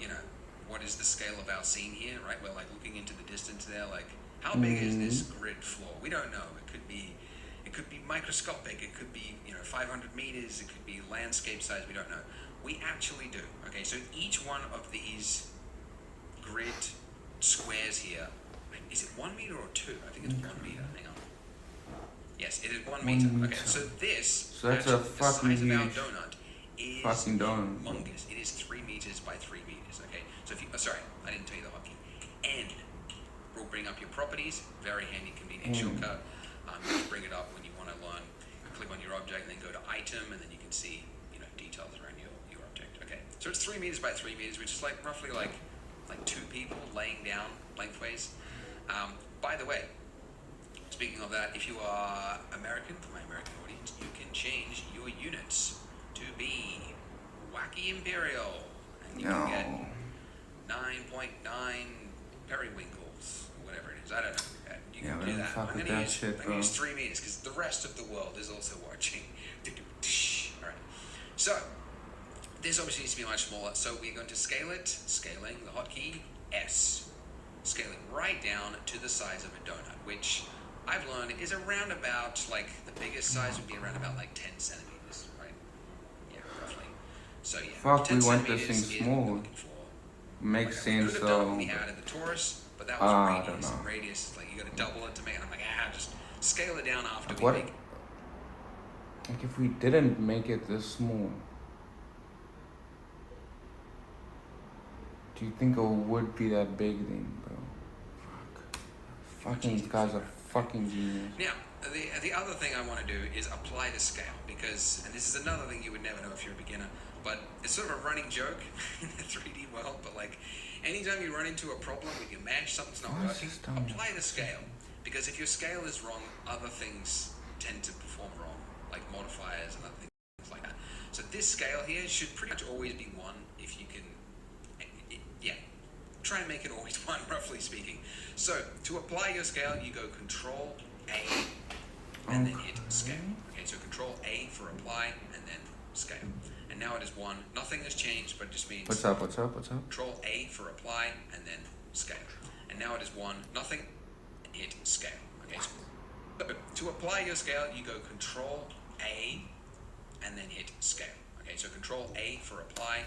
Speaker 3: you know, what is the scale of our scene here, right? We're like looking into the distance there, like, how big is this grid floor? We don't know. It could be microscopic. It could be, 500 meters. It could be landscape size. We don't know. We actually do, okay? So each one of these grid squares here, is it 1 meter or 2? I think it's 1 meter. Hang on. Yes, it is 1 meter. Okay, so this,
Speaker 1: so that's a
Speaker 3: the
Speaker 1: fucking
Speaker 3: size of our
Speaker 1: huge
Speaker 3: donut is
Speaker 1: fucking donut.
Speaker 3: humongous. It is 3 meters by 3 meters. Okay, so if you, sorry, I didn't tell you the hotkey. N will bring up your properties. Very handy, convenient shortcut. You can bring it up when you want to learn. Click on your object and then go to item, and then you can see details around your object. Okay, so it's 3 meters by 3 meters, which is like roughly like 2 people laying down lengthways. By the way, speaking of that, if you are American, for my American audience, you can change your units to be Wacky Imperial, and you can get 9.9 periwinkles, or whatever it is. I don't know. You can do that. I'm going to use 3 meters because the rest of the world is also watching. All right. So this obviously needs to be much smaller. So we're going to scale it. Scaling the hotkey S. Scaling right down to the size of a donut, which I've learned is around about, like, the biggest size would be around about like 10 centimeters, right? Yeah, roughly. So yeah,
Speaker 1: Fuck,
Speaker 3: 10
Speaker 1: we want this
Speaker 3: centimeters
Speaker 1: thing
Speaker 3: is
Speaker 1: small.
Speaker 3: what we're looking for.
Speaker 1: Makes
Speaker 3: We
Speaker 1: sense
Speaker 3: could have done
Speaker 1: though.
Speaker 3: when we added the Taurus, but that was radius. And radius is like, you got to double it to make it. I'm like, just scale it down after we make it.
Speaker 1: Like if we didn't make it this small, do you think it would be that big then, bro? Fucking these guys are fucking genius.
Speaker 3: Now, the other thing I want to do is apply the scale, because, and this is another thing you would never know if you're a beginner, but it's sort of a running joke in the 3D world, but like, anytime you run into a problem with your mesh, something's not working, apply the scale. Because if your scale is wrong, other things tend to perform wrong, like modifiers and other things like that. So this scale here should pretty much always be 1 if you can, yeah, try and make it always 1, roughly speaking. So to apply your scale, you go Control A and then hit scale. Okay, so Control A for apply and then scale. And now it is 1. Nothing has changed, but it just means
Speaker 1: What's up?
Speaker 3: Control A for apply and then scale. And now it is 1. Nothing. Hit scale. Okay, so to apply your scale, you go Control A and then hit scale. Okay, so Control A for apply.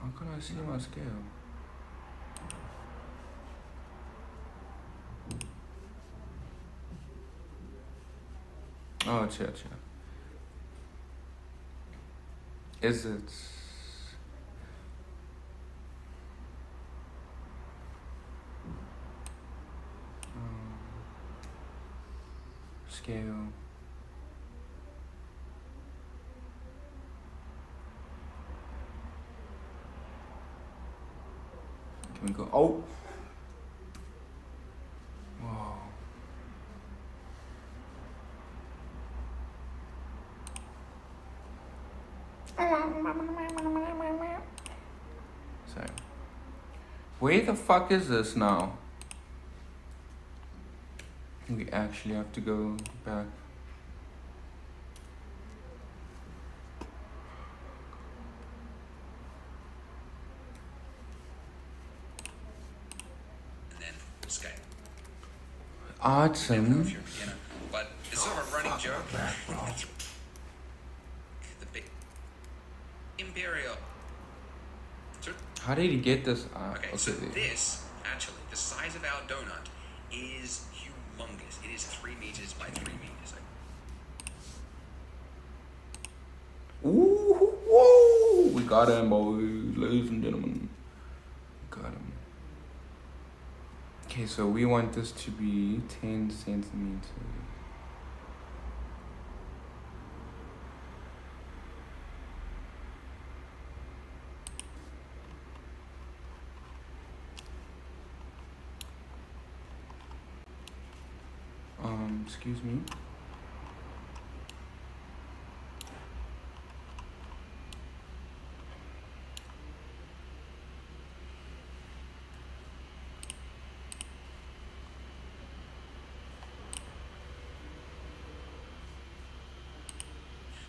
Speaker 1: How can I see my scale? Oh, chill. Is it? Scale. Can we go? Oh! Whoa. Sorry. Where the fuck is this now? We actually have to go back.
Speaker 3: And then scale.
Speaker 1: Awesome.
Speaker 3: I don't know if you're a beginner, but it's sort of a running joke. The big Imperial.
Speaker 1: How did he get this?
Speaker 3: Okay, so this, actually, the size of our donut is humongous. It is 3 meters by 3 meters.
Speaker 1: Ooh, whoa! We got him, boys, ladies and gentlemen. Got him. Okay, so we want this to be 10 centimeters. Excuse me.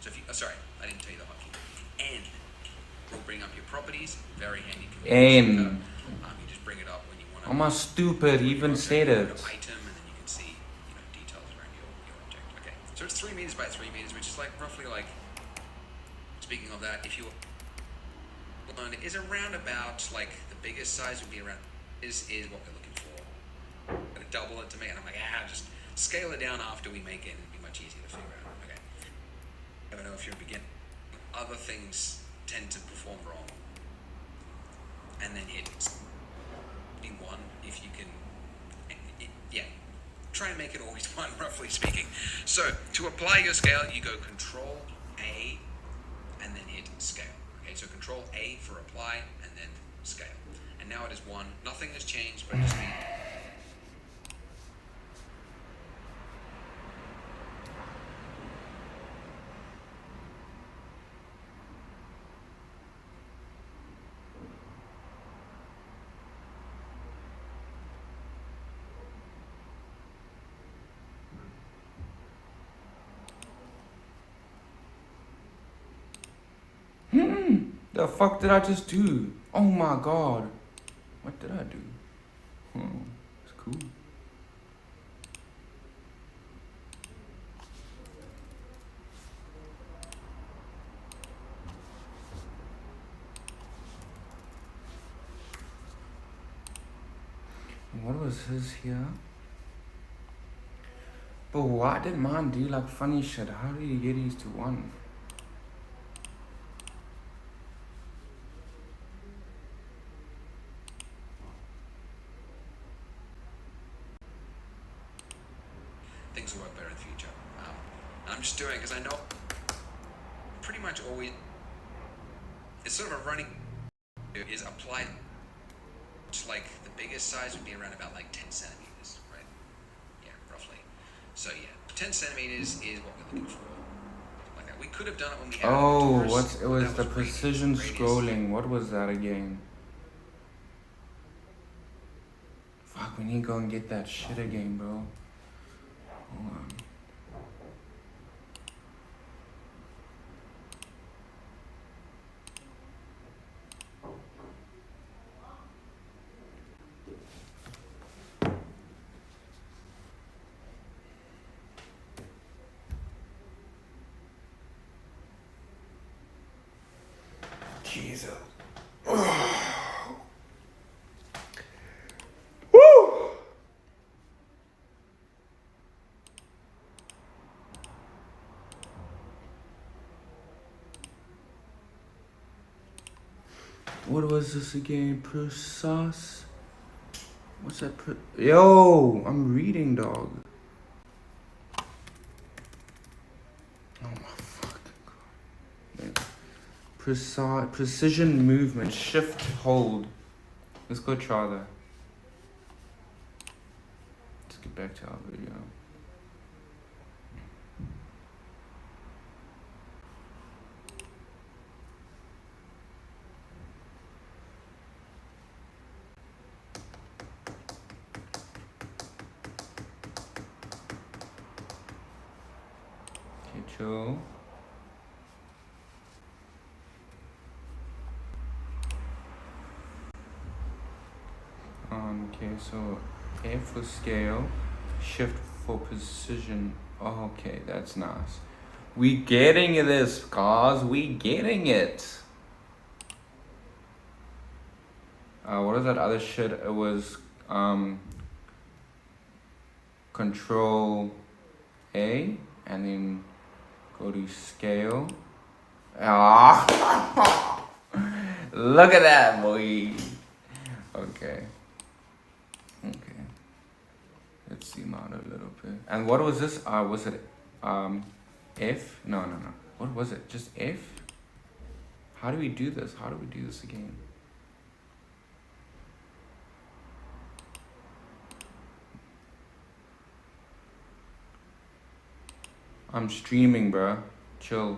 Speaker 3: So if you, sorry, I didn't tell you the hotkey. N will bring up your properties. Very handy.
Speaker 1: N.
Speaker 3: You just bring it up when you want to.
Speaker 1: Am I stupid? Even said it.
Speaker 3: Item, and then you can see, details around your object. Okay, so it's 3 meters by 3 meters, which is like roughly like. Speaking of that, if you is around about like the biggest size would be around is what we're looking for. I'm gonna double it to make it. I'm like, just scale it down after we make it, and it'd be much easier to figure out. Okay. I don't know if you're a beginner. Other things tend to perform wrong, and then hit be 1 if you can. Yeah, try and make it always 1, roughly speaking. So to apply your scale, you go Control A and then hit scale. Okay, so Control A for apply and then scale. And now it is 1. Nothing has changed, but it just means.
Speaker 1: The fuck did I just do? Oh my god. What did I do? It's cool. was his here? But why did mine do like funny shit? How did he get his to 1?
Speaker 3: Things will work better in the future. I'm just doing it because I know pretty much always it's sort of a running is applied. Just like the biggest size would be around about like 10 centimeters, right? Yeah, roughly. So yeah, 10 centimeters is what we're looking for. Like that. We could have done it when we had
Speaker 1: Oh,
Speaker 3: Taurus,
Speaker 1: it was
Speaker 3: that
Speaker 1: the
Speaker 3: radius,
Speaker 1: precision
Speaker 3: radius.
Speaker 1: scrolling. What was that again? Fuck, we need to go and get that shit again, bro. Hold on. Jesus. Woo! What was this again? Precise? What's that? Yo, I'm reading, dog. Oh my fucking god. Precise, precision movement, shift, hold. Let's go try that. Let's get back to our video. Okay, chill. Okay, so F for scale, shift for precision. Oh, okay, that's nice. We getting this, guys. We getting it. What is that other shit? It was Control A and then go to scale. Ah, look at that, boy. Okay. Okay. Let's zoom out a little bit. And what was this? Was it F? No. What was it? Just F? How do we do this? How do we do this again? I'm streaming, bruh. Chill.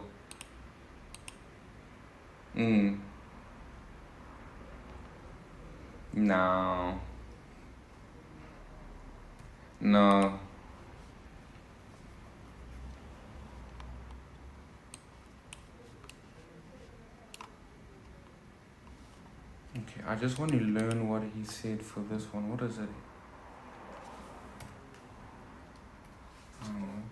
Speaker 1: No. No. Okay, I just want to learn what he said for this one. What is it? I don't know.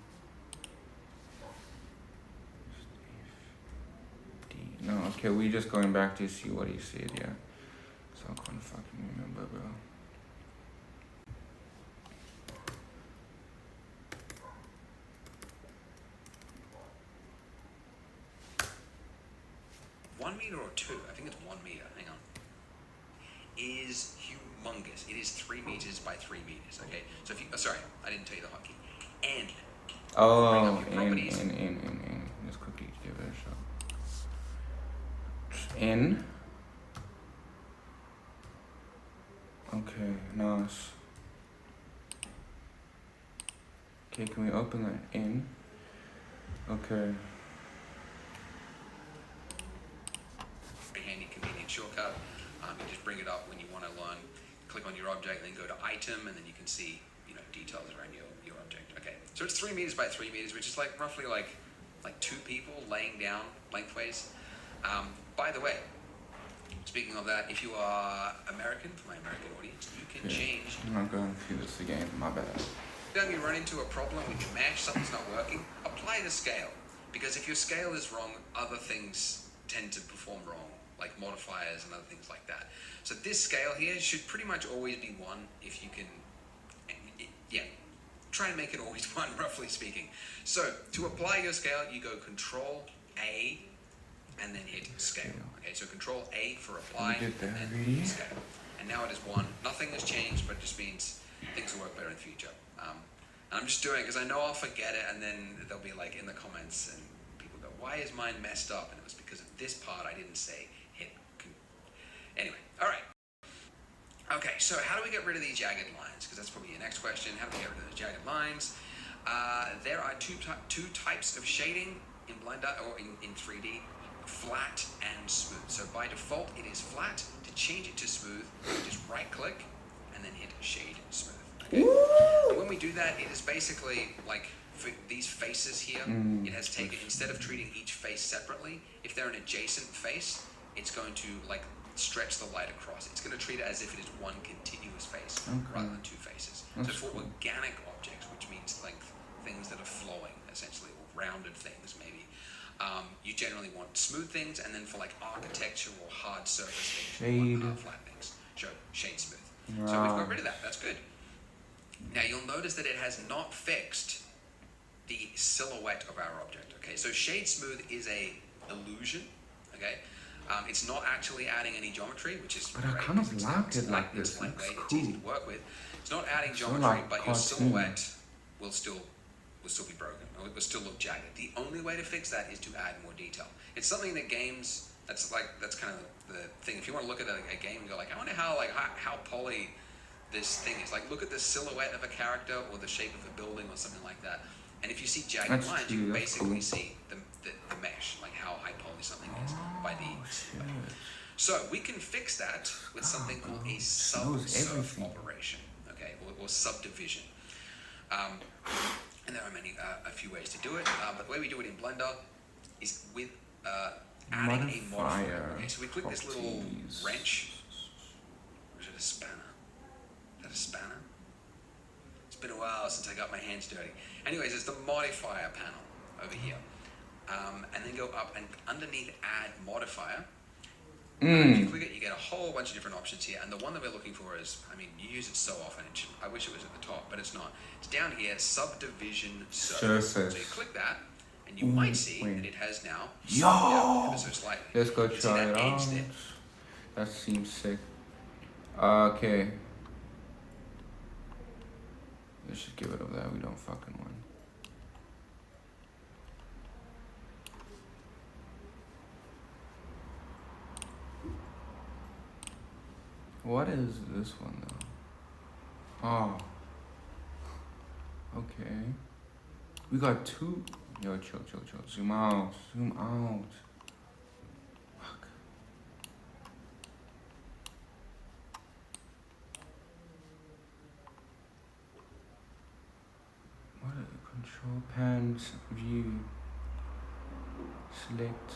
Speaker 1: D. No, okay, we just going back to see what he said, yeah. So I can't fucking remember, bro.
Speaker 3: .1 meter or 2, I think it's 1 meter, hang on, is humongous. It is 3 meters by 3 meters, okay? So if you, sorry, I didn't tell you the hotkey. N.
Speaker 1: Oh, N. Let's quickly give it a shot. N. Okay, nice. Okay, can we open that N? Okay.
Speaker 3: Handy, convenient shortcut. You just bring it up when you want to learn. Click on your object, then go to item, and then you can see, you know, details around your object. Okay, so it's 3 meters by 3 meters, which is like roughly like 2 people laying down lengthways. By the way, speaking of that, if you are American, for my American audience, you can change.
Speaker 1: I'm not going through this again. My bad.
Speaker 3: Then you run into a problem with your mesh, something's not working. Apply the scale, because if your scale is wrong, other things tend to perform wrong, like modifiers and other things like that. So this scale here should pretty much always be 1 if you can yeah, try and make it always one, roughly speaking. So to apply your scale, you go Control A and then hit scale. Okay, so Control A for apply and then scale. And now it is 1. Nothing has changed, but it just means things will work better in the future. And I'm just doing it because I know I'll forget it, and then they'll be like in the comments, and people go, "Why is mine messed up?" And it was because of this part I didn't say hit. Anyway, all right. Okay, so how do we get rid of these jagged lines? Because that's probably your next question. How do we get rid of those jagged lines? There are two types of shading in Blender or in 3D: flat and smooth. So by default, it is flat. To change it to smooth, just right-click and then hit Shade Smooth. Okay? And when we do that, it is basically like for these faces here. It has taken, instead of treating each face separately, if they're an adjacent face, it's going to like stretch the light across. It's going to treat it as if it is one continuous face rather than two faces. So for organic objects, which means like things that are flowing, essentially, or rounded things maybe, you generally want smooth things, and then for like architecture or hard surface things, you want flat things. Shade smooth. So we've got rid of that. That's good. Now you'll notice that it has not fixed the silhouette of our object. Okay, so shade smooth is a illusion. Okay, it's not actually adding any geometry, which is
Speaker 1: but
Speaker 3: great.
Speaker 1: I kind of like it like this.
Speaker 3: It's lightweight.
Speaker 1: Cool.
Speaker 3: It's easy to work with. It's not adding geometry,
Speaker 1: like
Speaker 3: but your silhouette will still be broken. Or it will still look jagged. The only way to fix that is to add more detail. It's something that games. That's kind of the thing. If you want to look at a game and go like, I wonder how poly this thing is. Like, look at the silhouette of a character or the shape of a building or something like that. And if you see jagged lines, you can basically see the mesh, like how high poly something is by the. So we can fix that with something called a subsurf operation, okay, or subdivision. And there are a few ways to do it, but the way we do it in Blender is with adding a modifier. Okay, so we click this little wrench. Or is it a spanner? Is that a spanner? It's been a while since I got my hands dirty. Anyways, it's the modifier panel over here. And then go up and underneath add modifier. If you click it, you get a whole bunch of different options here. And the one that we're looking for is, I mean, you use it so often. I wish it was at the top, but it's not. It's down here, subdivision surface. So you click that, and you might see that it has now ever so slightly.
Speaker 1: Let's go try it out. That seems sick. Okay. Let's just get rid of that. We don't fucking want. What is this one though? Oh. Okay. We got two. Yo, chill. Zoom out. Fuck. What are the control pans? View. Select.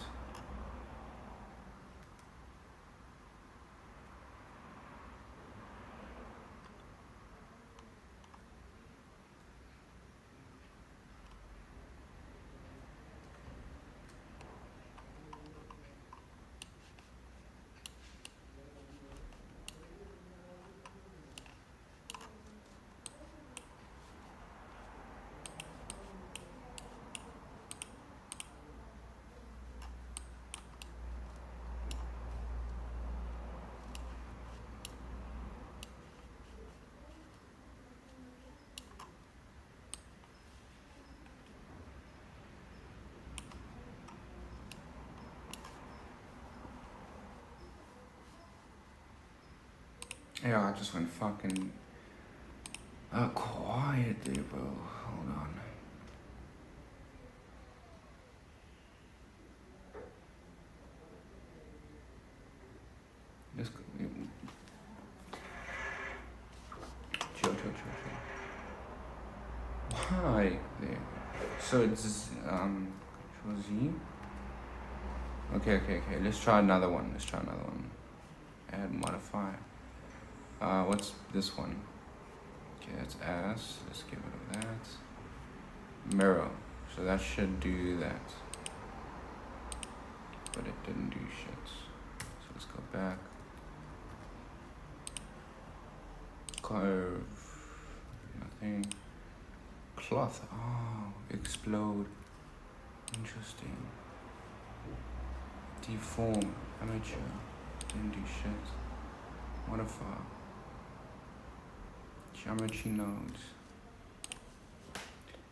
Speaker 1: Yeah, I just went fucking quiet there, bro. Hold on. Let's go. Chill. Why there? So it's Control Z. Okay. Let's try another one. Add modifier. What's this one? Okay, that's ass. Let's get rid of that. Mirror. So that should do that. But it didn't do shit. So let's go back. Curve. thing. Cloth. Oh, explode. Interesting. Deform. Amateur. Didn't do shit. Modify. Geometry nodes.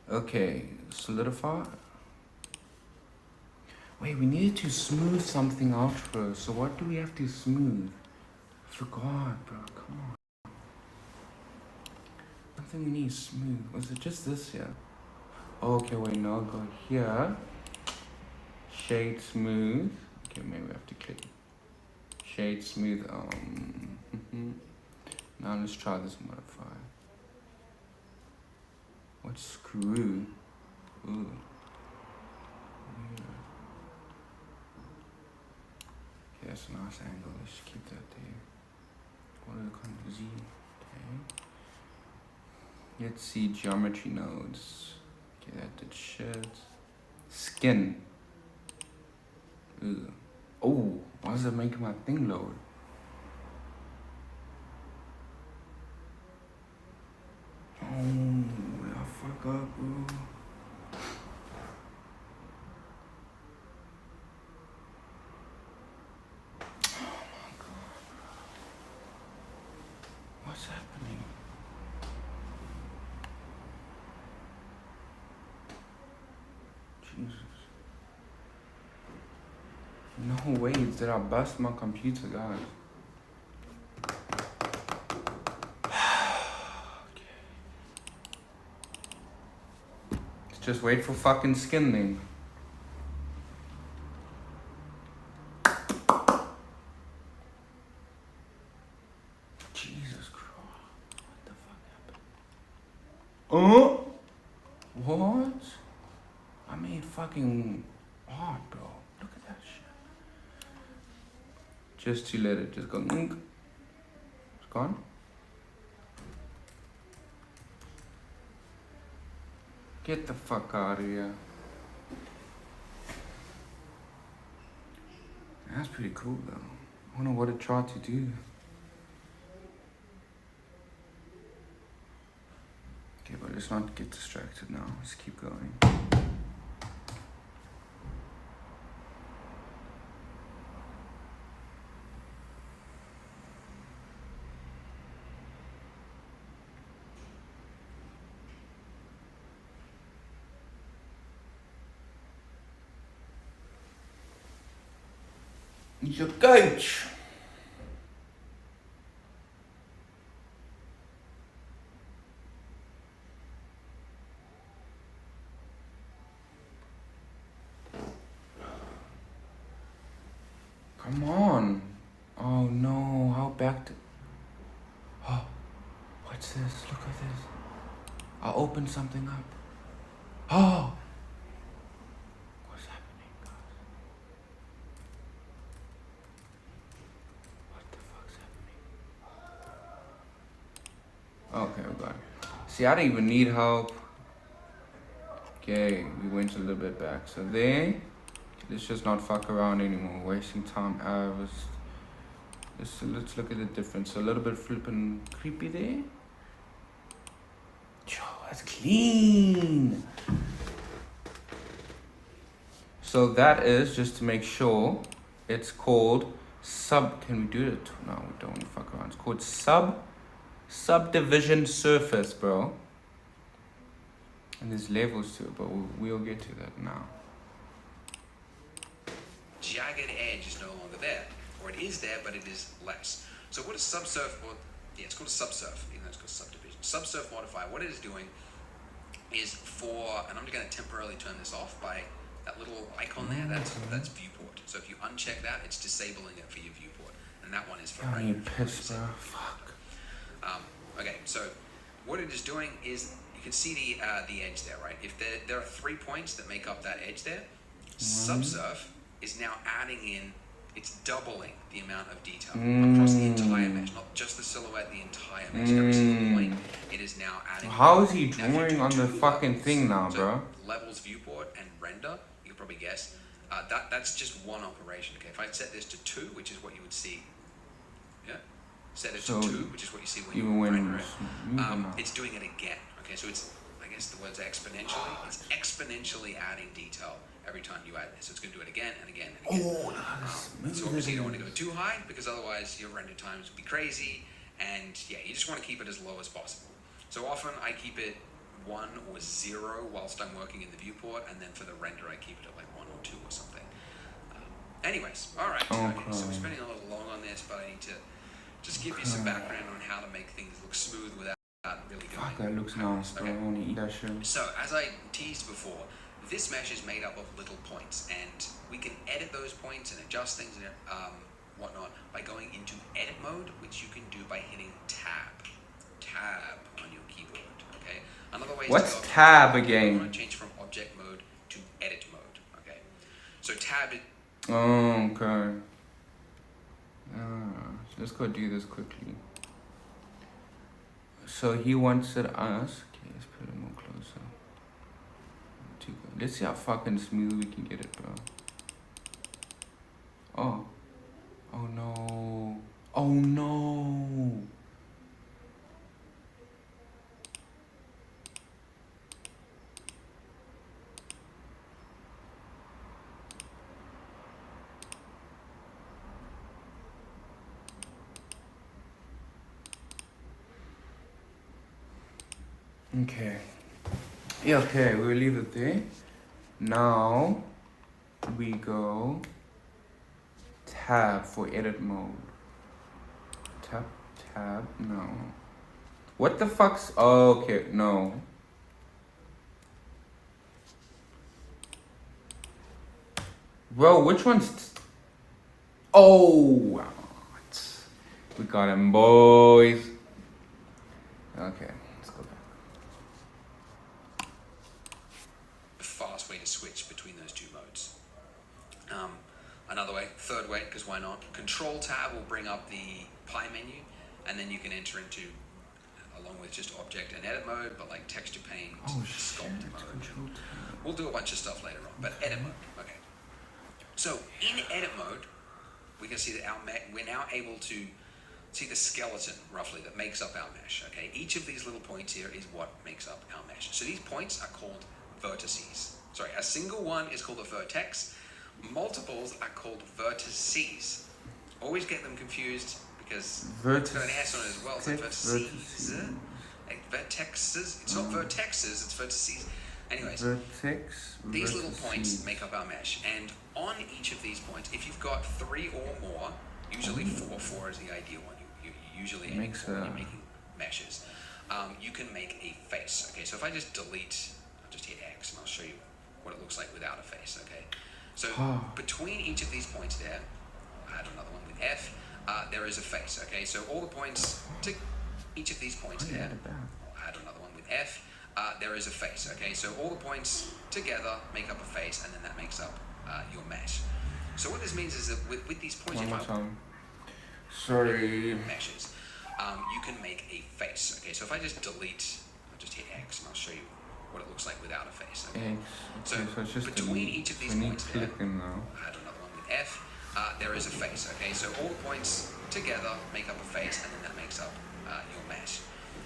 Speaker 1: Okay, solidify. Wait, we needed to smooth something out first. So what do we have to smooth? I forgot, bro. Come on. Something we need smooth. Was it just this here? Oh, okay, wait, no. Go here. Shade smooth. Okay, maybe we have to click. Shade smooth. Now let's try this modify. What screw? Ooh. Yeah. Okay, that's a nice angle. Let's keep that there. What is it called? Z. Okay. Let's see geometry nodes. Okay, that did shit. Skin. Ooh. Oh, why is it making my thing load? Oh, I fuck up, bro. What's happening? Jesus. No way, did I bust my computer, guys? Just wait for fucking skin then. Jesus Christ. What the fuck happened? Oh? What? I made fucking art, bro. Look at that shit. Just to let it just go. It's gone. Get the fuck out of here. That's pretty cool though. I wonder what it tried to do. Okay, but let's not get distracted now. Let's keep going. He's your coach. Come on. Oh no, how back to... Oh, what's this? Look at this. I opened something up. Oh! What's happening, guys? What the fuck's happening? Okay, we got it. See, I didn't even need help. Okay, we went a little bit back. So there, let's just not fuck around anymore. Wasting time hours. Let's look at the difference. A little bit flipping creepy there. Yo, that's clean. So that is, just to make sure, it's called can we do it? No, we don't want to fuck around. It's called subdivision surface, bro. And there's levels to it, but we'll get to that now.
Speaker 3: Jagged edge is no longer there, or it is there, but it is less. So what is subsurf? Well, yeah, it's called a subsurf, even though it's called subdivision. Subsurf modifier, what it is doing is and I'm just going to temporarily turn this off by that little icon there. That's viewport. So if you uncheck that, it's disabling it for your viewport, and that one is for
Speaker 1: Oh, you pissed, bro. Fuck.
Speaker 3: Okay, so what it is doing is you can see the edge there, right? If there are 3 points that make up that edge there, subsurf is now adding in, it's doubling the amount of detail across the entire mesh, not just the silhouette, the entire mesh. Every single point, it is now adding.
Speaker 1: How is he drawing on the fucking thing now, bro?
Speaker 3: Levels, viewport, and render, you can probably guess. That's just one operation, okay? If I set this to 2, which is what you would see, yeah? Set it to 2, which is what you see when you render it. It's doing it again, Okay, so it's, I guess the word's exponentially. It's exponentially adding detail every time you add this. So it's going to do it again and again and again. So obviously you don't want to go too high because otherwise your render times will be crazy. And yeah, you just want to keep it as low as possible. So often I keep it 1 or 0 whilst I'm working in the viewport, and then for the render I keep it at like 1 or 2 or something. Anyways, all right. Okay, so we're spending a little long on this, but I need to just give you some background on how to make things look smooth without really going.
Speaker 1: Fuck, that looks nice, bro. I want to eat that shit.
Speaker 3: So, as I teased before, this mesh is made up of little points, and we can edit those points and adjust things and whatnot by going into edit mode, which you can do by hitting tab on your keyboard. Okay. Another way.
Speaker 1: What's tab again?
Speaker 3: You want to change from object mode to edit mode. Okay. So tab.
Speaker 1: Oh, okay. Let's go do this quickly. So he wants it us. Okay, let's put it more closer. Let's see how fucking smooth we can get it, bro. Oh. Oh no. Oh no. Okay. Yeah, okay, we'll leave it there. Now we go tab for edit mode. Tab, no. What the fuck's, oh, okay, no. Bro, which one's, oh, we got him, boys. Okay.
Speaker 3: Fast way to switch between those two modes. Another way, third way, because why not? Control tab will bring up the pie menu, and then you can enter into, along with just object and edit mode, but like texture paint, sculpt mode. We'll do a bunch of stuff later on, but edit mode. Okay. So in edit mode, we can see that we're now able to see the skeleton roughly that makes up our mesh. Okay. Each of these little points here is what makes up our mesh. So these points are called vertices. Sorry, a single one is called a vertex. Multiples are called vertices. Always get them confused because it's got an S on it as well. It's like vertices. Like vertexes. It's not vertexes, it's vertices. Anyways, these little points make up our mesh. And on each of these points, if you've got 3 or more, usually 4 is the ideal one. You usually aim for when you're making meshes. You can make a face. Okay, so if I just delete, I'll just hit X and I'll show you what it looks like without a face. Okay, so between each of these points there, I add another one with F. There is a face. Okay, so all the points to each of these points there, I'll add another one with F. There is a face. Okay, so all the points together make up a face, and then that makes up your mesh. So what this means is that with these points, meshes, you can make a face. Okay, so if I just delete, I'll just hit X and I'll show you what it looks like without a face. Okay, so it's just between each of these points there, I add another one with F. There is a face. Okay, so all the points together make up a face, and then that makes up your mesh.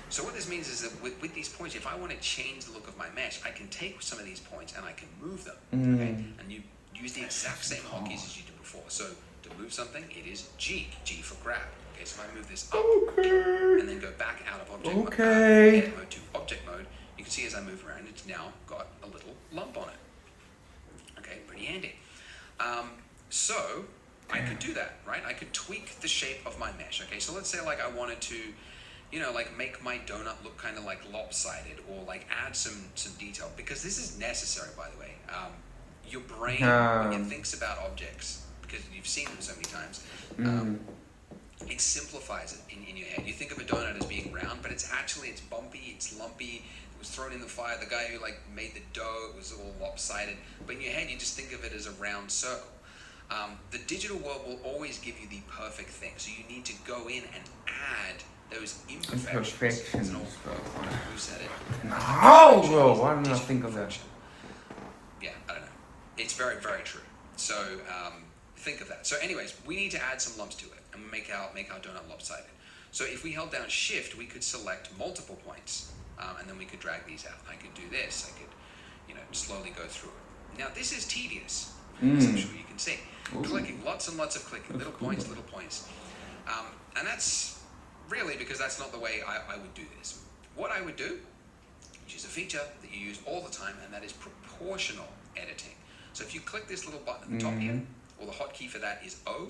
Speaker 3: So what this means is that with these points, if I want to change the look of my mesh, I can take some of these points and I can move them. Okay, and you use the exact same hotkeys as you did before. So to move something, it is G for grab. Okay, so if I move this up and then go back out of object mode, edit mode to object mode, you can see as I move around, it's now got a little lump on it. Okay, pretty handy. So I could do that, right? I could tweak the shape of my mesh. Okay, so let's say like I wanted to, you know, like make my donut look kind of like lopsided, or like add some detail, because this is necessary, by the way. Your brain, when it thinks about objects, because you've seen them so many times, it simplifies it in your head. You think of a donut as being round, but it's bumpy, it's lumpy. It was thrown in the fire. The guy who like made the dough, it was all lopsided. But in your head, you just think of it as a round circle. The digital world will always give you the perfect thing. So you need to go in and add those imperfections. Who said it?
Speaker 1: No, bro. Why didn't I think of that?
Speaker 3: Yeah, I don't know. It's very, very true. So think of that. So anyways, we need to add some lumps to it and make our donut lopsided. So if we held down Shift, we could select multiple points and then we could drag these out. I could do this. I could, slowly go through it. Now this is tedious, as I'm sure you can see.
Speaker 1: Ooh.
Speaker 3: Clicking, lots and lots of clicking,
Speaker 1: That's
Speaker 3: little
Speaker 1: cool.
Speaker 3: points. And that's really because that's not the way I would do this. What I would do, which is a feature that you use all the time, and that is proportional editing. So if you click this little button at the top here, well, the hotkey for that is O.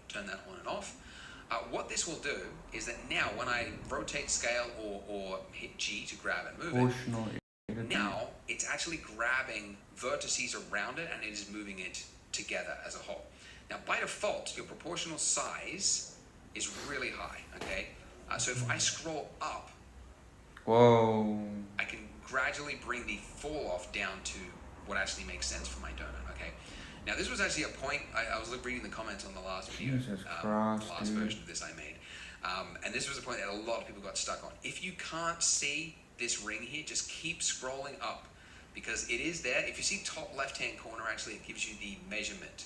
Speaker 3: Turn that on and off. What this will do is that now when I rotate scale or hit G to grab and move
Speaker 1: Proportional editing.
Speaker 3: now it's actually grabbing vertices around it and it is moving it together as a whole. Now by default, your proportional size is really high, okay? So if I scroll up,
Speaker 1: Whoa.
Speaker 3: I can gradually bring the fall off down to what actually makes sense for my donut, okay? Now this was actually a point, I was reading the comments on the last video,
Speaker 1: Jesus
Speaker 3: the
Speaker 1: Christ,
Speaker 3: last
Speaker 1: dude.
Speaker 3: version of this I made. And this was a point that a lot of people got stuck on. If you can't see this ring here, just keep scrolling up because it is there. If you see top left-hand corner, actually it gives you the measurement.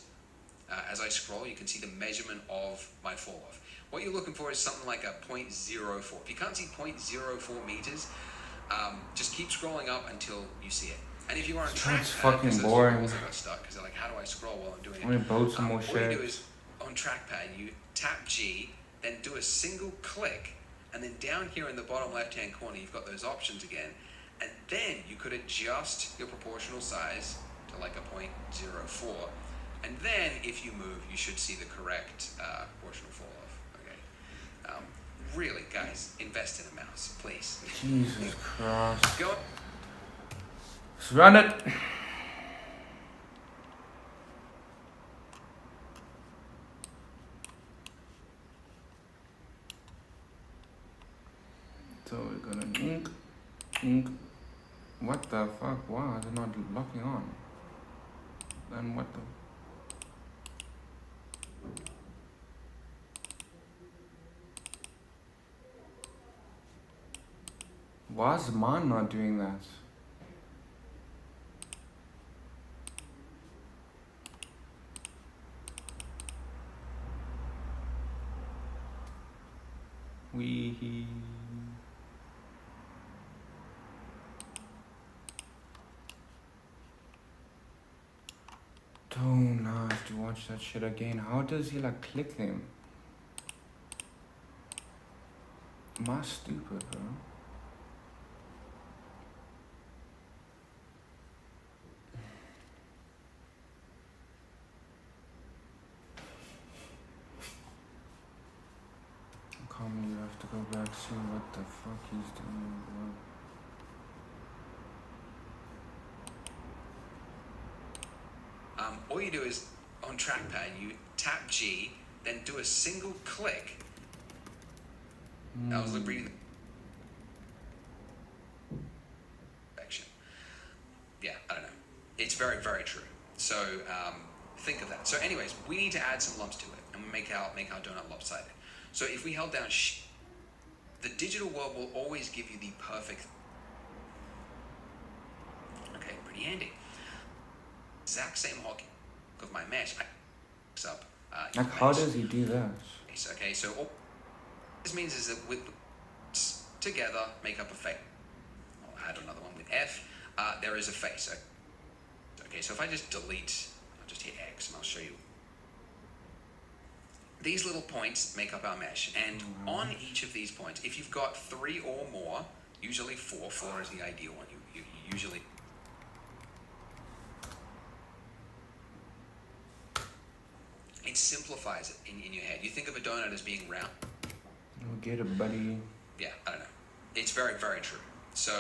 Speaker 3: As I scroll, you can see the measurement of my fall off. What you're looking for is something like a 0.04. If you can't see 0.04 meters, just keep scrolling up until you see it. And if you are on trackpad,
Speaker 1: That's fucking
Speaker 3: because those
Speaker 1: boring.
Speaker 3: people also got stuck because they're like, how do I scroll while I'm doing it?
Speaker 1: Let me build some more
Speaker 3: All
Speaker 1: shit.
Speaker 3: you do is on trackpad, you tap G, then do a single click, and then down here in the bottom left-hand corner, you've got those options again, and then you could adjust your proportional size to like a 0.04, and then if you move, you should see the correct proportional fall off. Okay. Really, guys, invest in a mouse, please.
Speaker 1: Jesus Christ.
Speaker 3: Go.
Speaker 1: Let's run it. So we're gonna ink. What the fuck? Why is it not locking on? Then what the? Why is mine not doing that? We. Don't have to watch that shit again. How does he like click them? Am I stupid, bro? Come, you have to go back, see what the fuck he's doing, bro.
Speaker 3: All you do is on trackpad, you tap G, then do a single click. I was reading section. Yeah, I don't know. It's very, very true. So think of that. So anyways, we need to add some lumps to it and make our donut lopsided. So if we held down the digital world will always give you the perfect. Okay, pretty handy. Exact same hockey of my mesh. Up.
Speaker 1: Like, how does he do that?
Speaker 3: Okay, so all this means is that with together make up a face. I'll add another one with F. There is a face. Okay, so if I just delete, I'll just hit X and I'll show you. These little points make up our mesh, and on each of these points, if you've got 3 or more, usually 4 is the ideal one. You usually. It simplifies it in your head. You think of a donut as being round.
Speaker 1: I'll get it, buddy.
Speaker 3: Yeah, I don't know. It's very, very true. So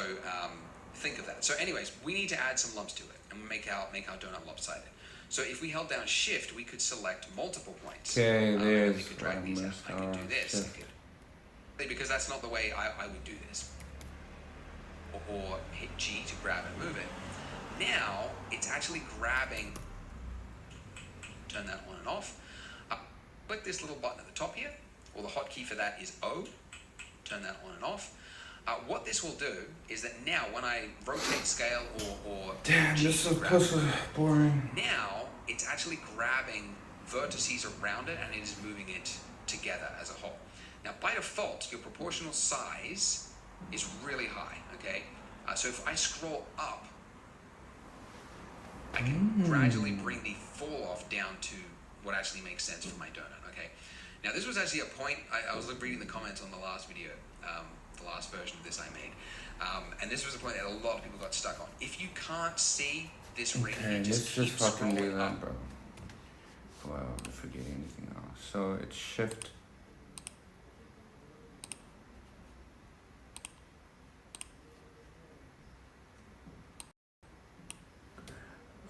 Speaker 3: think of that. So anyways, we need to add some lumps to it and make our donut lopsided. So if we held down Shift, we could select multiple points.
Speaker 1: Okay, there's
Speaker 3: we could drag these out. I could do this. Because that's not the way I would do this. Or hit G to grab and move it. Now it's actually grabbing. Turn that on and off. Click this little button at the top here. Well, the hotkey for that is O. Turn that on and off. What this will do is that now when I rotate scale or
Speaker 1: Damn,
Speaker 3: G
Speaker 1: this
Speaker 3: to
Speaker 1: is
Speaker 3: grab
Speaker 1: so boring.
Speaker 3: now it's actually grabbing vertices around it and it is moving it together as a whole. Now by default, your proportional size is really high, okay? So if I scroll up, I can gradually bring the fall off down to what actually makes sense for my donut, okay? Now this was actually a point, I was reading the comments on the last video, the last version of this I made, and this was a point that a lot of people got stuck on. If you can't see this ring here, just keep
Speaker 1: fucking do
Speaker 3: scrolling
Speaker 1: that,
Speaker 3: up.
Speaker 1: bro. Wow, I forget anything else. So it's shift.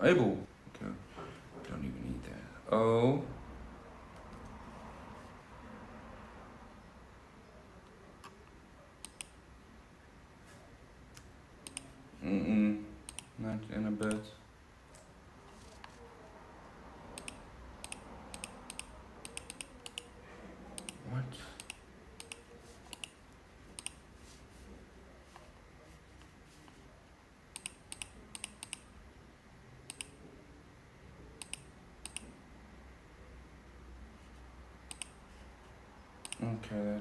Speaker 1: Able. Okay. Don't even need that. O. Not in a bit. What? Okay,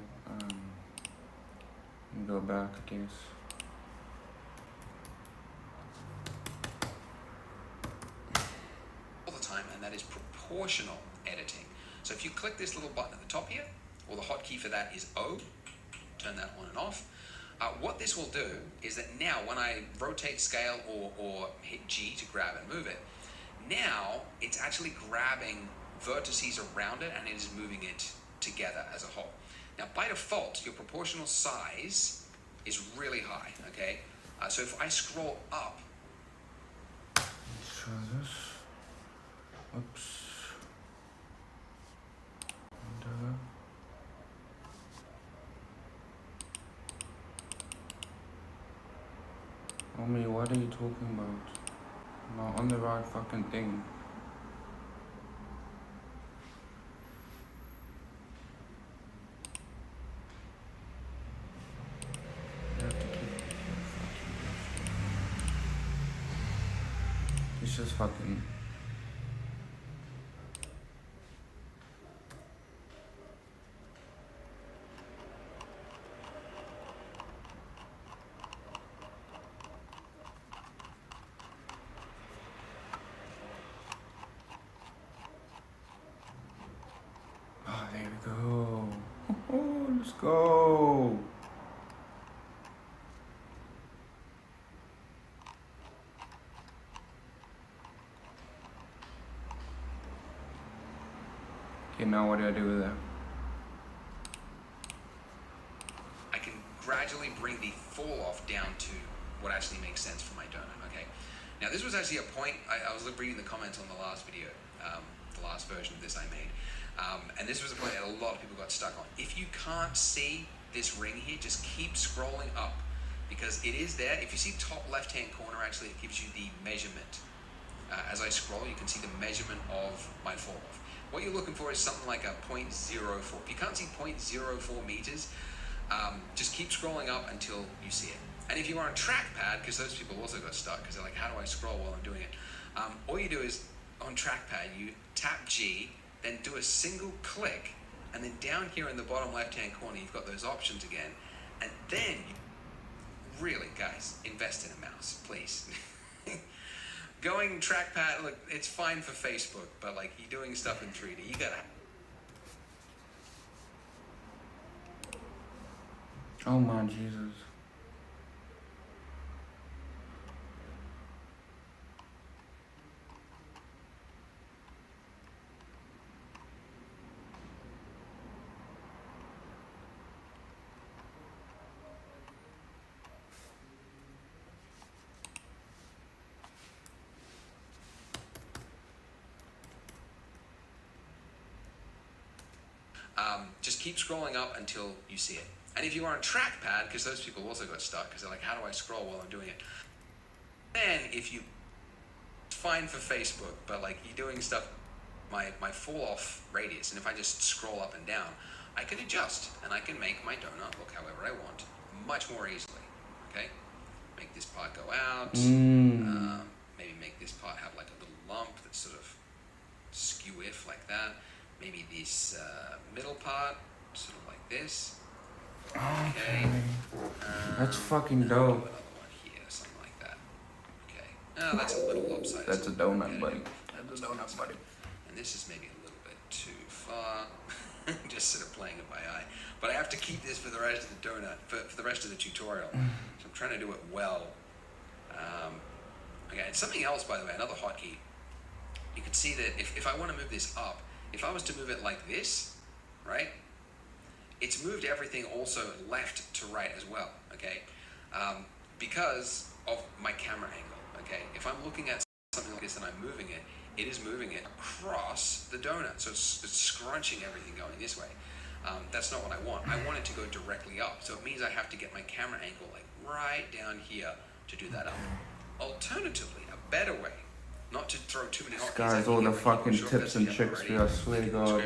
Speaker 1: go back, I guess.
Speaker 3: All the time, and that is proportional editing. So if you click this little button at the top here, or the hotkey for that is O, turn that on and off. What this will do is that now when I rotate scale or hit G to grab and move it, now it's actually grabbing vertices around it and it is moving it together as a whole. Now by default, your proportional size is really high, okay? So if I scroll up,
Speaker 1: Let's try this. Oops. And, Homie, what are you talking about? I'm not on the right fucking thing. You have to keep It's just fucking. Oh, there we go. Oh, let's go. Okay, now what do I do with that?
Speaker 3: I can gradually bring the fall off down to what actually makes sense for my donut, okay? Now this was actually a point, I was reading the comments on the last video, the last version of this I made, and this was a point that a lot of people got stuck on. If you can't see this ring here, just keep scrolling up, because it is there. If you see top left hand corner, actually it gives you the measurement. As I scroll, you can see the measurement of my fall off. What you're looking for is something like a 0.04. If you can't see 0.04 meters, just keep scrolling up until you see it. And if you are on trackpad, because those people also got stuck, because they're like, how do I scroll while I'm doing it? All you do is, on trackpad, you tap G, then do a single click, and then down here in the bottom left-hand corner, you've got those options again. And then, really, guys, invest in a mouse, please. Going trackpad, look, it's fine for Facebook, but like you're doing stuff in 3D, you gotta.
Speaker 1: Oh my Jesus.
Speaker 3: Just keep scrolling up until you see it. And if you are on trackpad, because those people also got stuck, because they're like, how do I scroll while I'm doing it? Then if you, it's fine for Facebook, but like you're doing stuff, my fall off radius, and if I just scroll up and down, I can adjust and I can make my donut look however I want, much more easily, okay? Make this part go out, maybe make this part have like a little lump that's sort of skew-if like that. Maybe this middle part, sort of like this. Okay.
Speaker 1: That's fucking
Speaker 3: Another
Speaker 1: dope.
Speaker 3: one here, something like that. Okay. Oh, that's a little lopsided.
Speaker 1: That's a donut, buddy. That's a donut, buddy.
Speaker 3: And this is maybe a little bit too far. Just sort of playing it by eye. But I have to keep this for the rest of the donut, for the rest of the tutorial. So I'm trying to do it well. Okay, and something else, by the way, another hotkey. You can see that if I want to move this up, if I was to move it like this, right? It's moved everything also left to right as well, okay? Because of my camera angle, okay? If I'm looking at something like this and I'm moving it, it is moving it across the donut. So it's scrunching everything going this way. That's not what I want. I want it to go directly up. So it means I have to get my camera angle like right down here to do that up. Alternatively, a better way, not to throw too many hotkeys.
Speaker 1: Guys, all the fucking tips and tricks for you, I swear to God.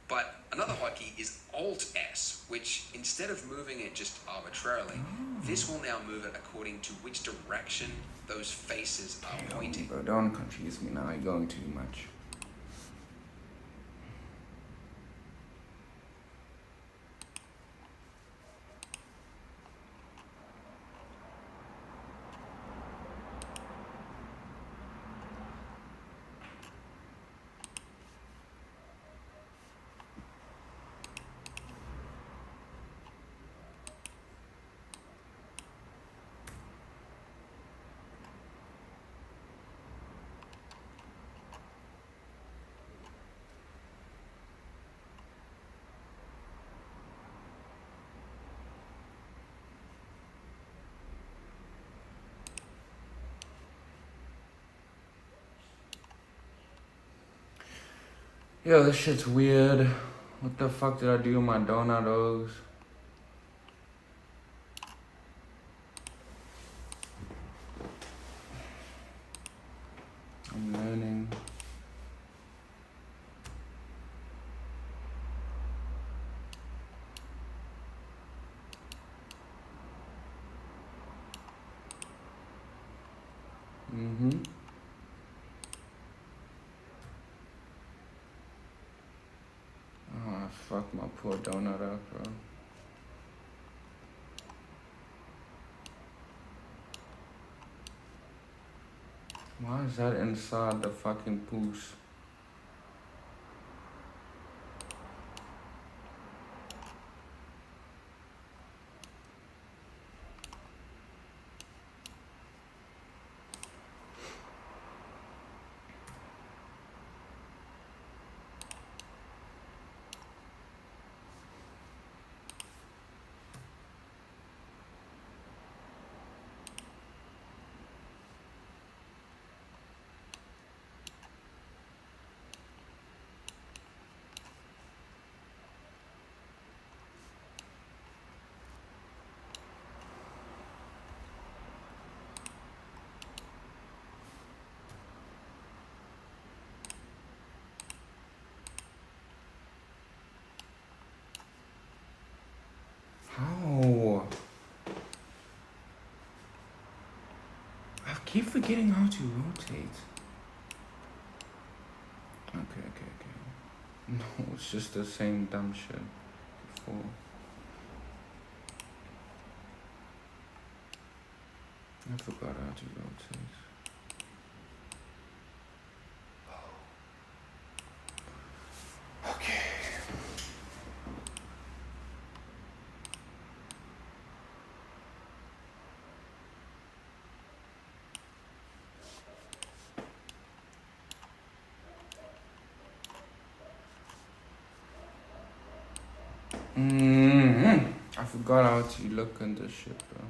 Speaker 3: But another hotkey is Alt-S, which instead of moving it just arbitrarily, this will now move it according to which direction those faces are pointing.
Speaker 1: Bro, don't confuse me now, you're going too much. Yo, this shit's weird. What the fuck did I do with my donutos? I'm learning. Oh, fuck my poor donut up, bro. Why is that inside the fucking poos? How? I keep forgetting how to rotate. Okay. No, it's just the same dumb shit before. I forgot how to rotate. Okay. I forgot how to look in this shit, bro.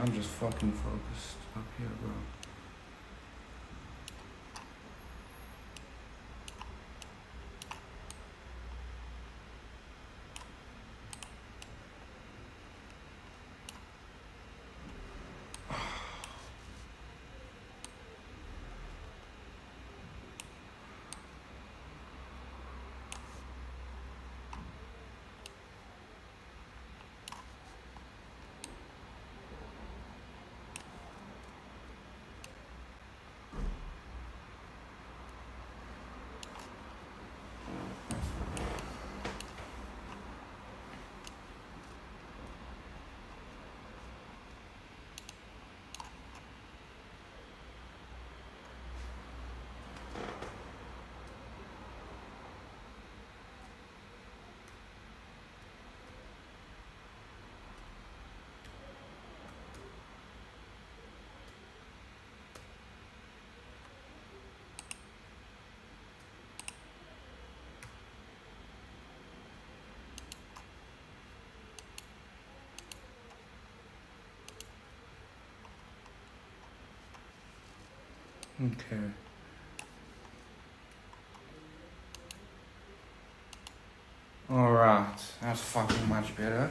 Speaker 1: I'm just fucking focused up here, bro. Okay. Alright, that's fucking much better.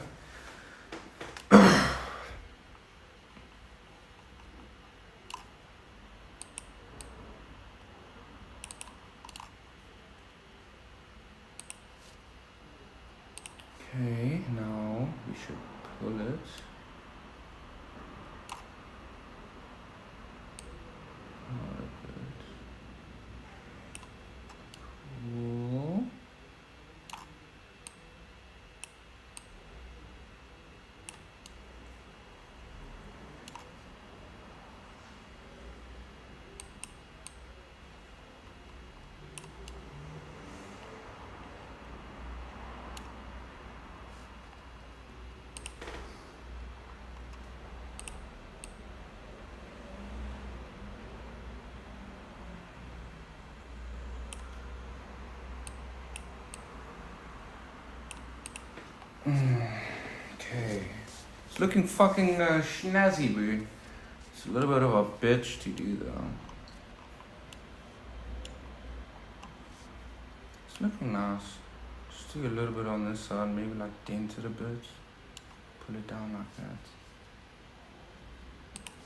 Speaker 1: Okay, now we should pull it. Not good. Cool. Okay. It's looking fucking snazzy, bro. It's a little bit of a bitch to do though. It's looking nice. Just do a little bit on this side, maybe like dent it a bit. Pull it down like that.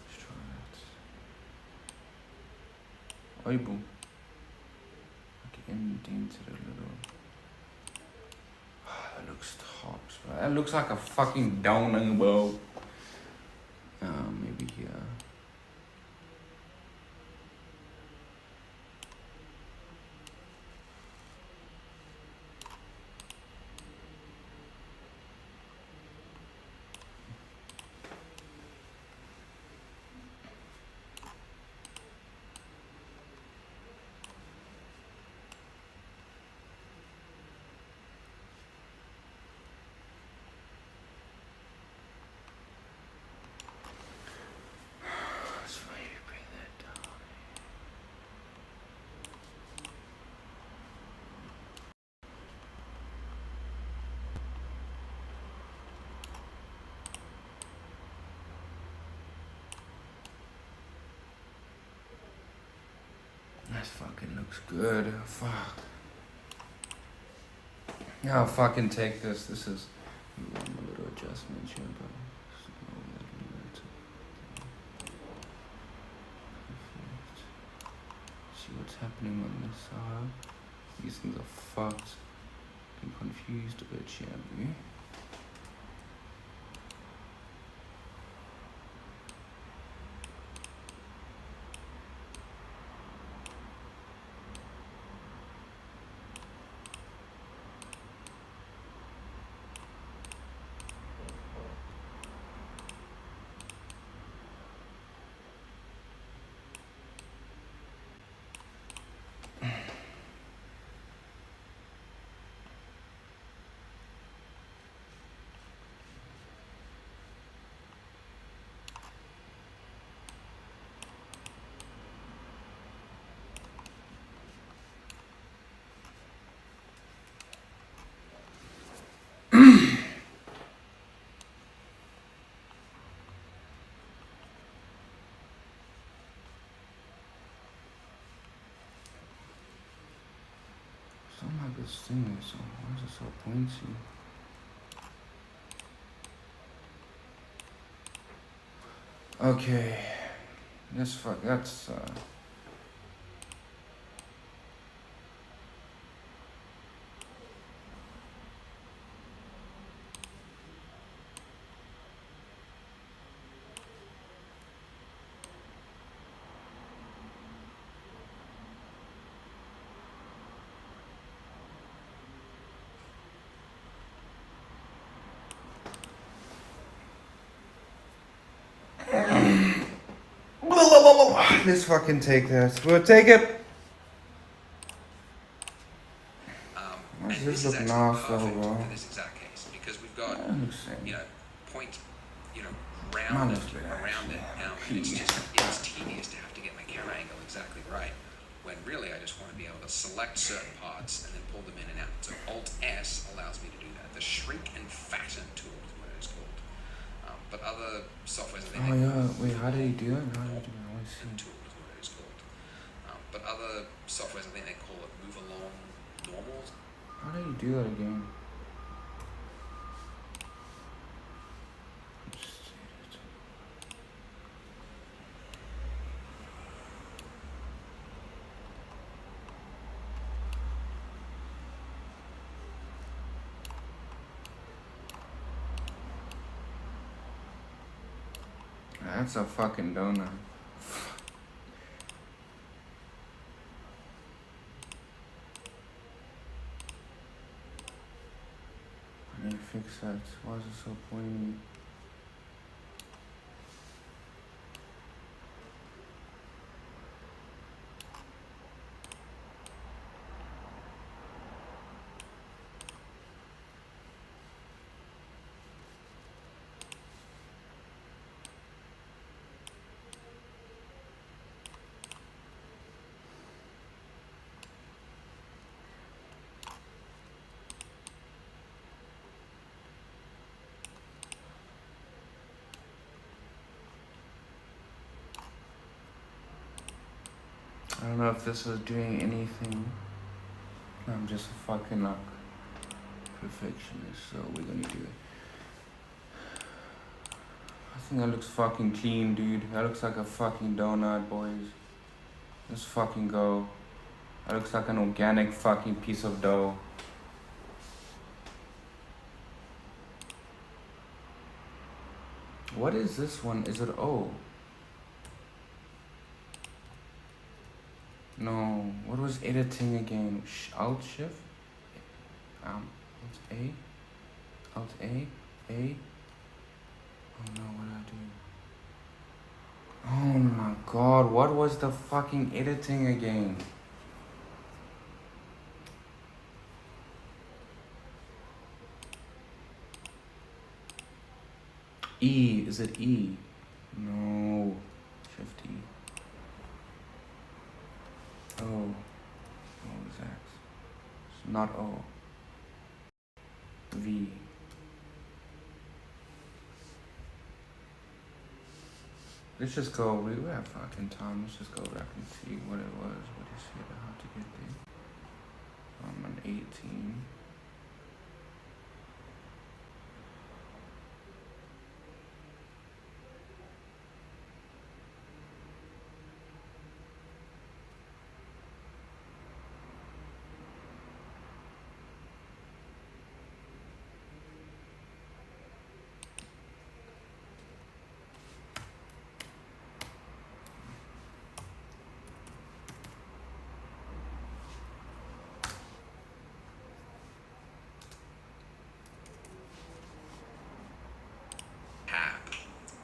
Speaker 1: Let's try that. Oi, boom. Like indent it a little. That looks tops, bro. That looks like a fucking downing, bro. Maybe here. Let's maybe bring that down. That fucking looks good. Fuck. Yeah, I'll fucking take this. This is one little adjustment here, but perfect. See what's happening on this side. These things are fucked. I'm confused a bit here, bro. don't like this thing, so why is it so pointy? Okay. That's let's fucking take that. We'll take it.
Speaker 3: And this is actually perfect for this exact case because we've got, point, rounded around it. And it's tedious to have to get my camera angle exactly right when really I just want to be able to select certain parts and then pull them in and out. So Alt-S allows me to do that. The shrink and fatten tool is what it is called. But other softwares, I think
Speaker 1: wait, how did he do it? How did he do it? I want to see.
Speaker 3: Tool is what it is called. But other softwares, I think they call it move along normals.
Speaker 1: How did you do that again? That's a fucking donut. I need to fix that. Why is it so pointy? I don't know if this is doing anything. I'm just a fucking perfectionist, so we're gonna do it. I think that looks fucking clean, dude. That looks like a fucking donut, boys. Let's fucking go. That looks like an organic fucking piece of dough. What is this one? Is it O? No. What was editing again? Alt Shift? Alt A? Alt A? A? Oh no, what did I do? Oh my god, what was the fucking editing again? E, is it E? No, Shift E. O, what was that? It's not O. V. Let's just go, we have fucking time, let's just go back and see what it was, what he said, how to get there. I'm an 18.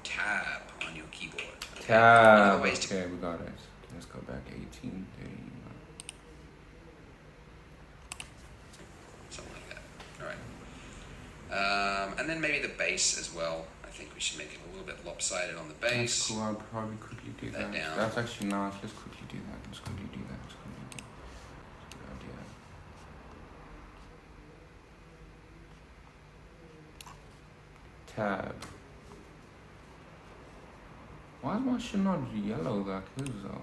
Speaker 3: Tab on your keyboard.
Speaker 1: Tab. Okay, we got it. Let's go back 18, 30.
Speaker 3: Something like that. Alright. And then maybe the bass as well. I think we should make it a little bit lopsided on the bass.
Speaker 1: That's cool, I'll probably quickly do that.
Speaker 3: Down.
Speaker 1: That's actually nice. Let's quickly do that. Let's quickly do that. Let's quickly do that. That's a good idea. Tab. Why is my shit not yellow like his though?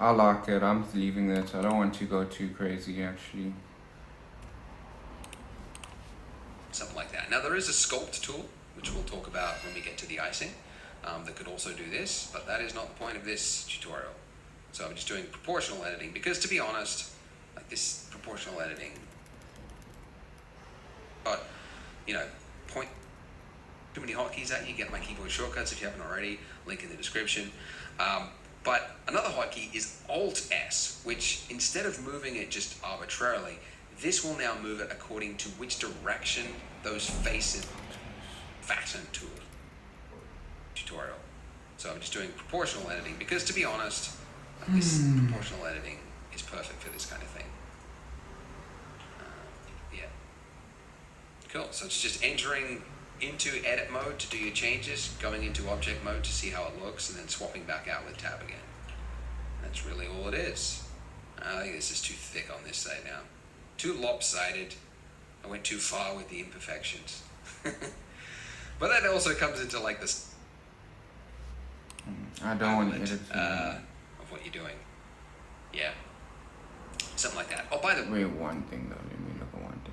Speaker 1: I like it. I'm leaving it. I don't want to go too crazy, actually.
Speaker 3: Something like that. Now there is a sculpt tool, which we'll talk about when we get to the icing, that could also do this, but that is not the point of this tutorial. So I'm just doing proportional editing because, to be honest, like this proportional editing, but you know, point too many hotkeys at you. Get my keyboard shortcuts if you haven't already. Link in the description. But another hotkey is Alt-S, which instead of moving it just arbitrarily, this will now move it according to which direction those faces fasten to it. Tutorial. So I'm just doing proportional editing because, to be honest, this proportional editing is perfect for this kind of thing. Yeah. Cool. So it's just entering into edit mode to do your changes, going into object mode to see how it looks, and then swapping back out with tab again. That's really all it is. I think this is too thick on this side now. Too lopsided. I went too far with the imperfections. But that also comes into like this
Speaker 1: I don't want to edit
Speaker 3: of what you're doing. Yeah. Something like that. Oh, by the
Speaker 1: Wait,
Speaker 3: way,
Speaker 1: one thing though. Let me look at one thing.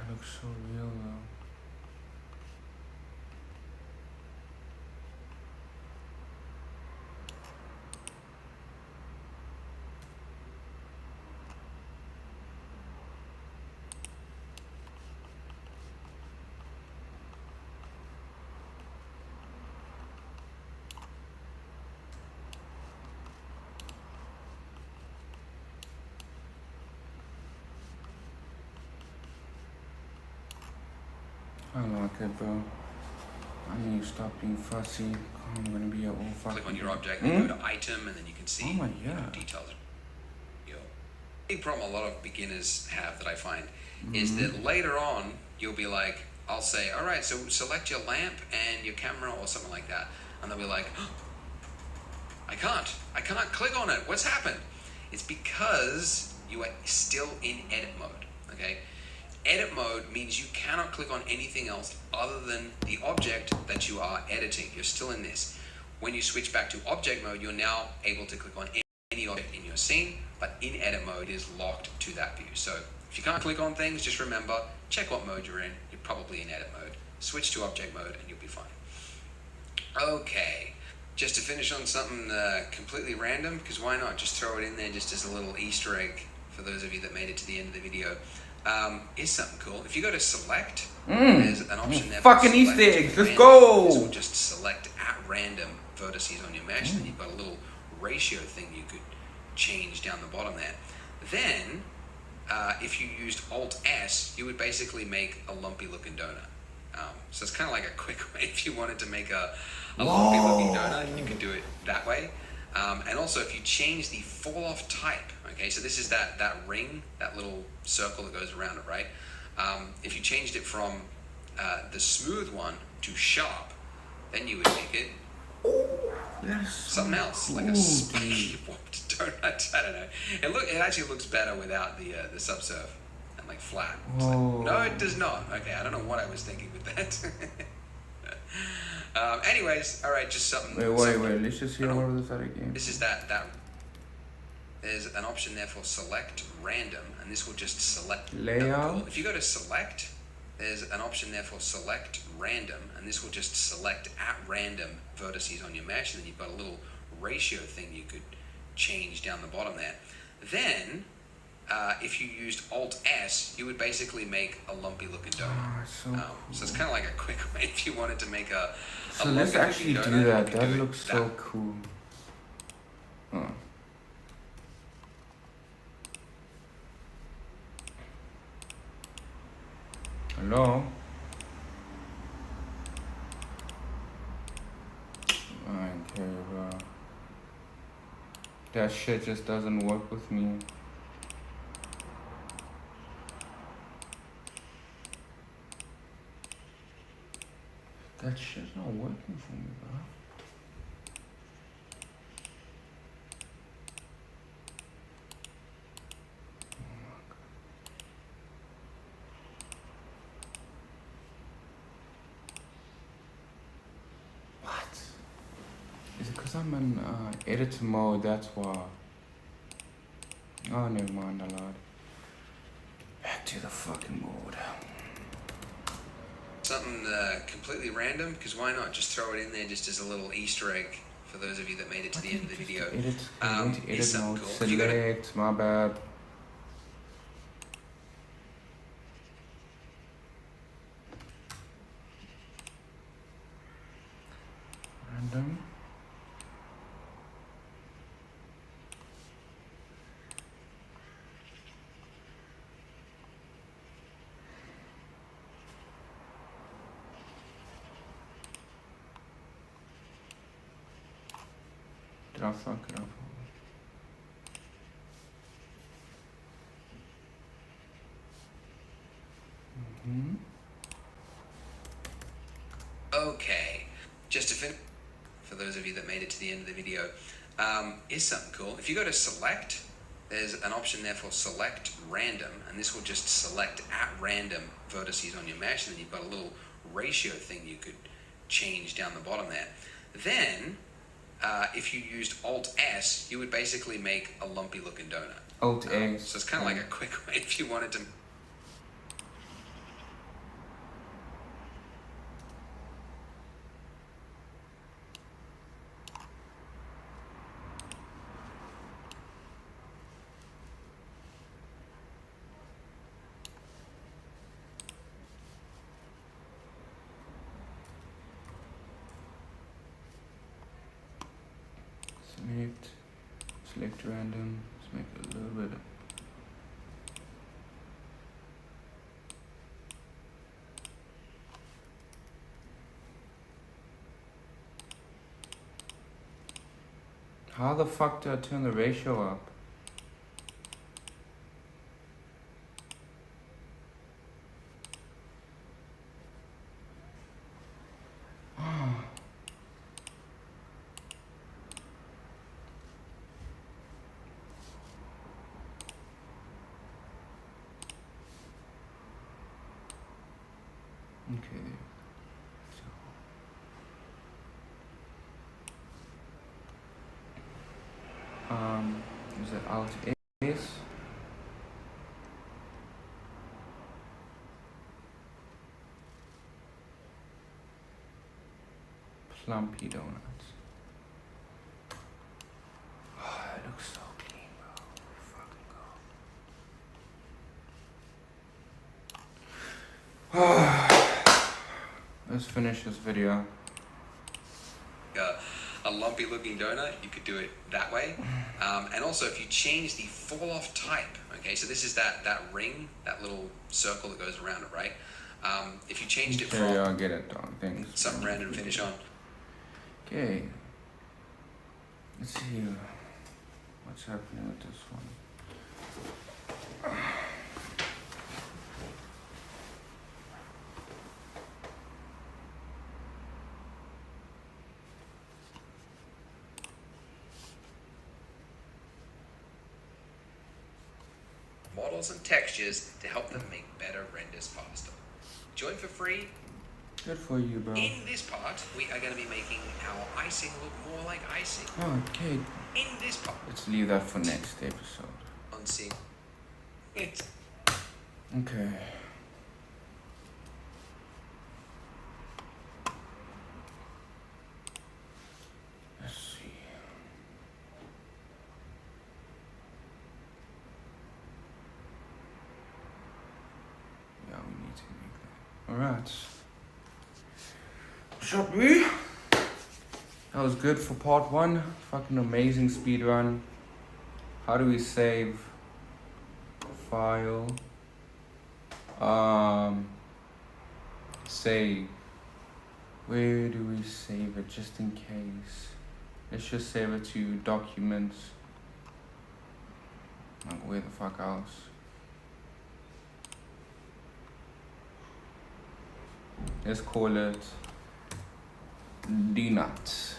Speaker 1: It looks so real though. I like it, bro. I need to stop being fussy. I'm gonna be all fucking.
Speaker 3: click on your object, and go to item, and then you can see details. Big problem a lot of beginners have that I find is that later on you'll be like, I'll say, all right, so select your lamp and your camera or something like that, and they'll be like, oh, I can't click on it. What's happened? It's because you are still in edit mode. Okay. Edit mode means you cannot click on anything else other than the object that you are editing. You're still in this. When you switch back to object mode, you're now able to click on any object in your scene, but in edit mode it is locked to that view. So if you can't click on things, just remember, check what mode you're in. You're probably in edit mode. Switch to object mode and you'll be fine. Okay, just to finish on something completely random, because why not? Just throw it in there just as a little Easter egg for those of you that made it to the end of the video. Is something cool. If you go to select, there's an option there.
Speaker 1: Fucking Easter eggs, let's go!
Speaker 3: This will just select at random vertices on your mesh, and then you've got a little ratio thing you could change down the bottom there. Then, if you used Alt-S, you would basically make a lumpy looking donut. So it's kind of like a quick way if you wanted to make a lumpy looking donut, you could do it that way. And also if you change the fall off type, okay, so this is that ring, that little circle that goes around it, right? If you changed it from the smooth one to sharp, then you would make it something else, like a spiky warped donut. I don't know. It actually looks better without the subsurf and like flat. Like, no, it does not. Okay, I don't know what I was thinking with that. Anyways, all right, just something.
Speaker 1: Wait. Let's just hear more of this out again.
Speaker 3: This is that. There's an option there for select random, and this will just select
Speaker 1: layout.
Speaker 3: If you go to select, there's an option there for select random, and this will just select at random vertices on your mesh, and then you've got a little ratio thing you could change down the bottom there. Then, if you used Alt-S, you would basically make a lumpy looking donut. So it's kind of like a quick way if you wanted to make a
Speaker 1: so let's actually do that. That looks so cool. Hello? I don't care, bro. That shit just doesn't work with me. That shit's not working for me, bro. What? Is it because I'm in editor mode? That's why. Oh, never mind, I lied. Back to the fucking mode.
Speaker 3: Something completely random, because why not just throw it in there just as a little Easter egg for those of you that made it to the end of the video.
Speaker 1: Edit
Speaker 3: Is something
Speaker 1: mode.
Speaker 3: cool. If you go to
Speaker 1: Select, my bad. Random. Did I fuck it up?
Speaker 3: okay, just to finish, for those of you that made it to the end of the video, is something cool. If you go to select, there's an option there for select random, and this will just select at random vertices on your mesh, and then you've got a little ratio thing you could change down the bottom there. Then, if you used Alt-S, you would basically make a lumpy looking donut.
Speaker 1: Alt-S.
Speaker 3: So it's kind of like a quick way if you wanted to.
Speaker 1: Select random. Let's make it a little bit. How the fuck do I turn the ratio up? Okay, is it Alt S? Plumpy donuts. Oh, that looks so clean, bro. Fucking go. Let's finish this video.
Speaker 3: A lumpy looking donut, you could do it that way. And also if you change the fall off type, okay, so this is that ring, that little circle that goes around it, right? If you changed it from
Speaker 1: I'll get it done. Thanks.
Speaker 3: some random finish on.
Speaker 1: Okay. Let's see what's happening with this one.
Speaker 3: Models and textures to help them make better renders faster. Join for free.
Speaker 1: Good for you, bro.
Speaker 3: In this part, we are going to be making our icing look more like icing.
Speaker 1: Okay.
Speaker 3: In this part.
Speaker 1: Let's leave that for next episode.
Speaker 3: On seeing it.
Speaker 1: Okay. Let's see. Yeah, we need to make that. Alright. Shot me. That was good for part 1. Fucking amazing speedrun. How do we save file? Save. Where do we save it just in case? Let's just save it to documents. Like where the fuck else? Let's call it Donut.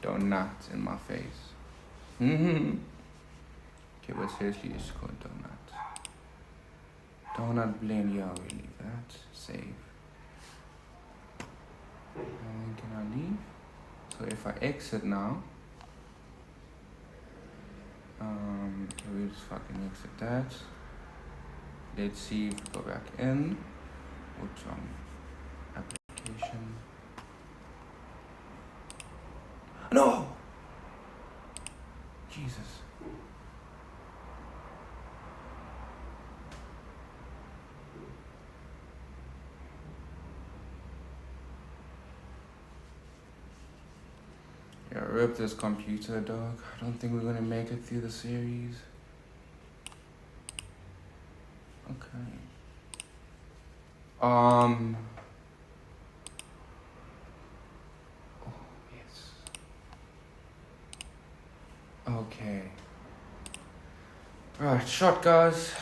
Speaker 1: Donut in my face. Okay, but seriously, it's called donut. Donut blend, yeah, we leave that. Save. And can I leave? So if I exit now, okay, we just fucking exit that. Let's see if we go back in. Which application? No! Jesus. Yeah, rip this computer, dog. I don't think we're gonna make it through the series. Okay. Oh, yes. Okay. Right, shot, guys.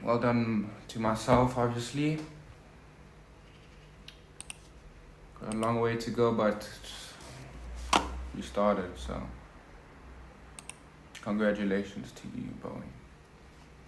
Speaker 1: Well done to myself, obviously. Got a long way to go, but we started, so congratulations to you, Bowie.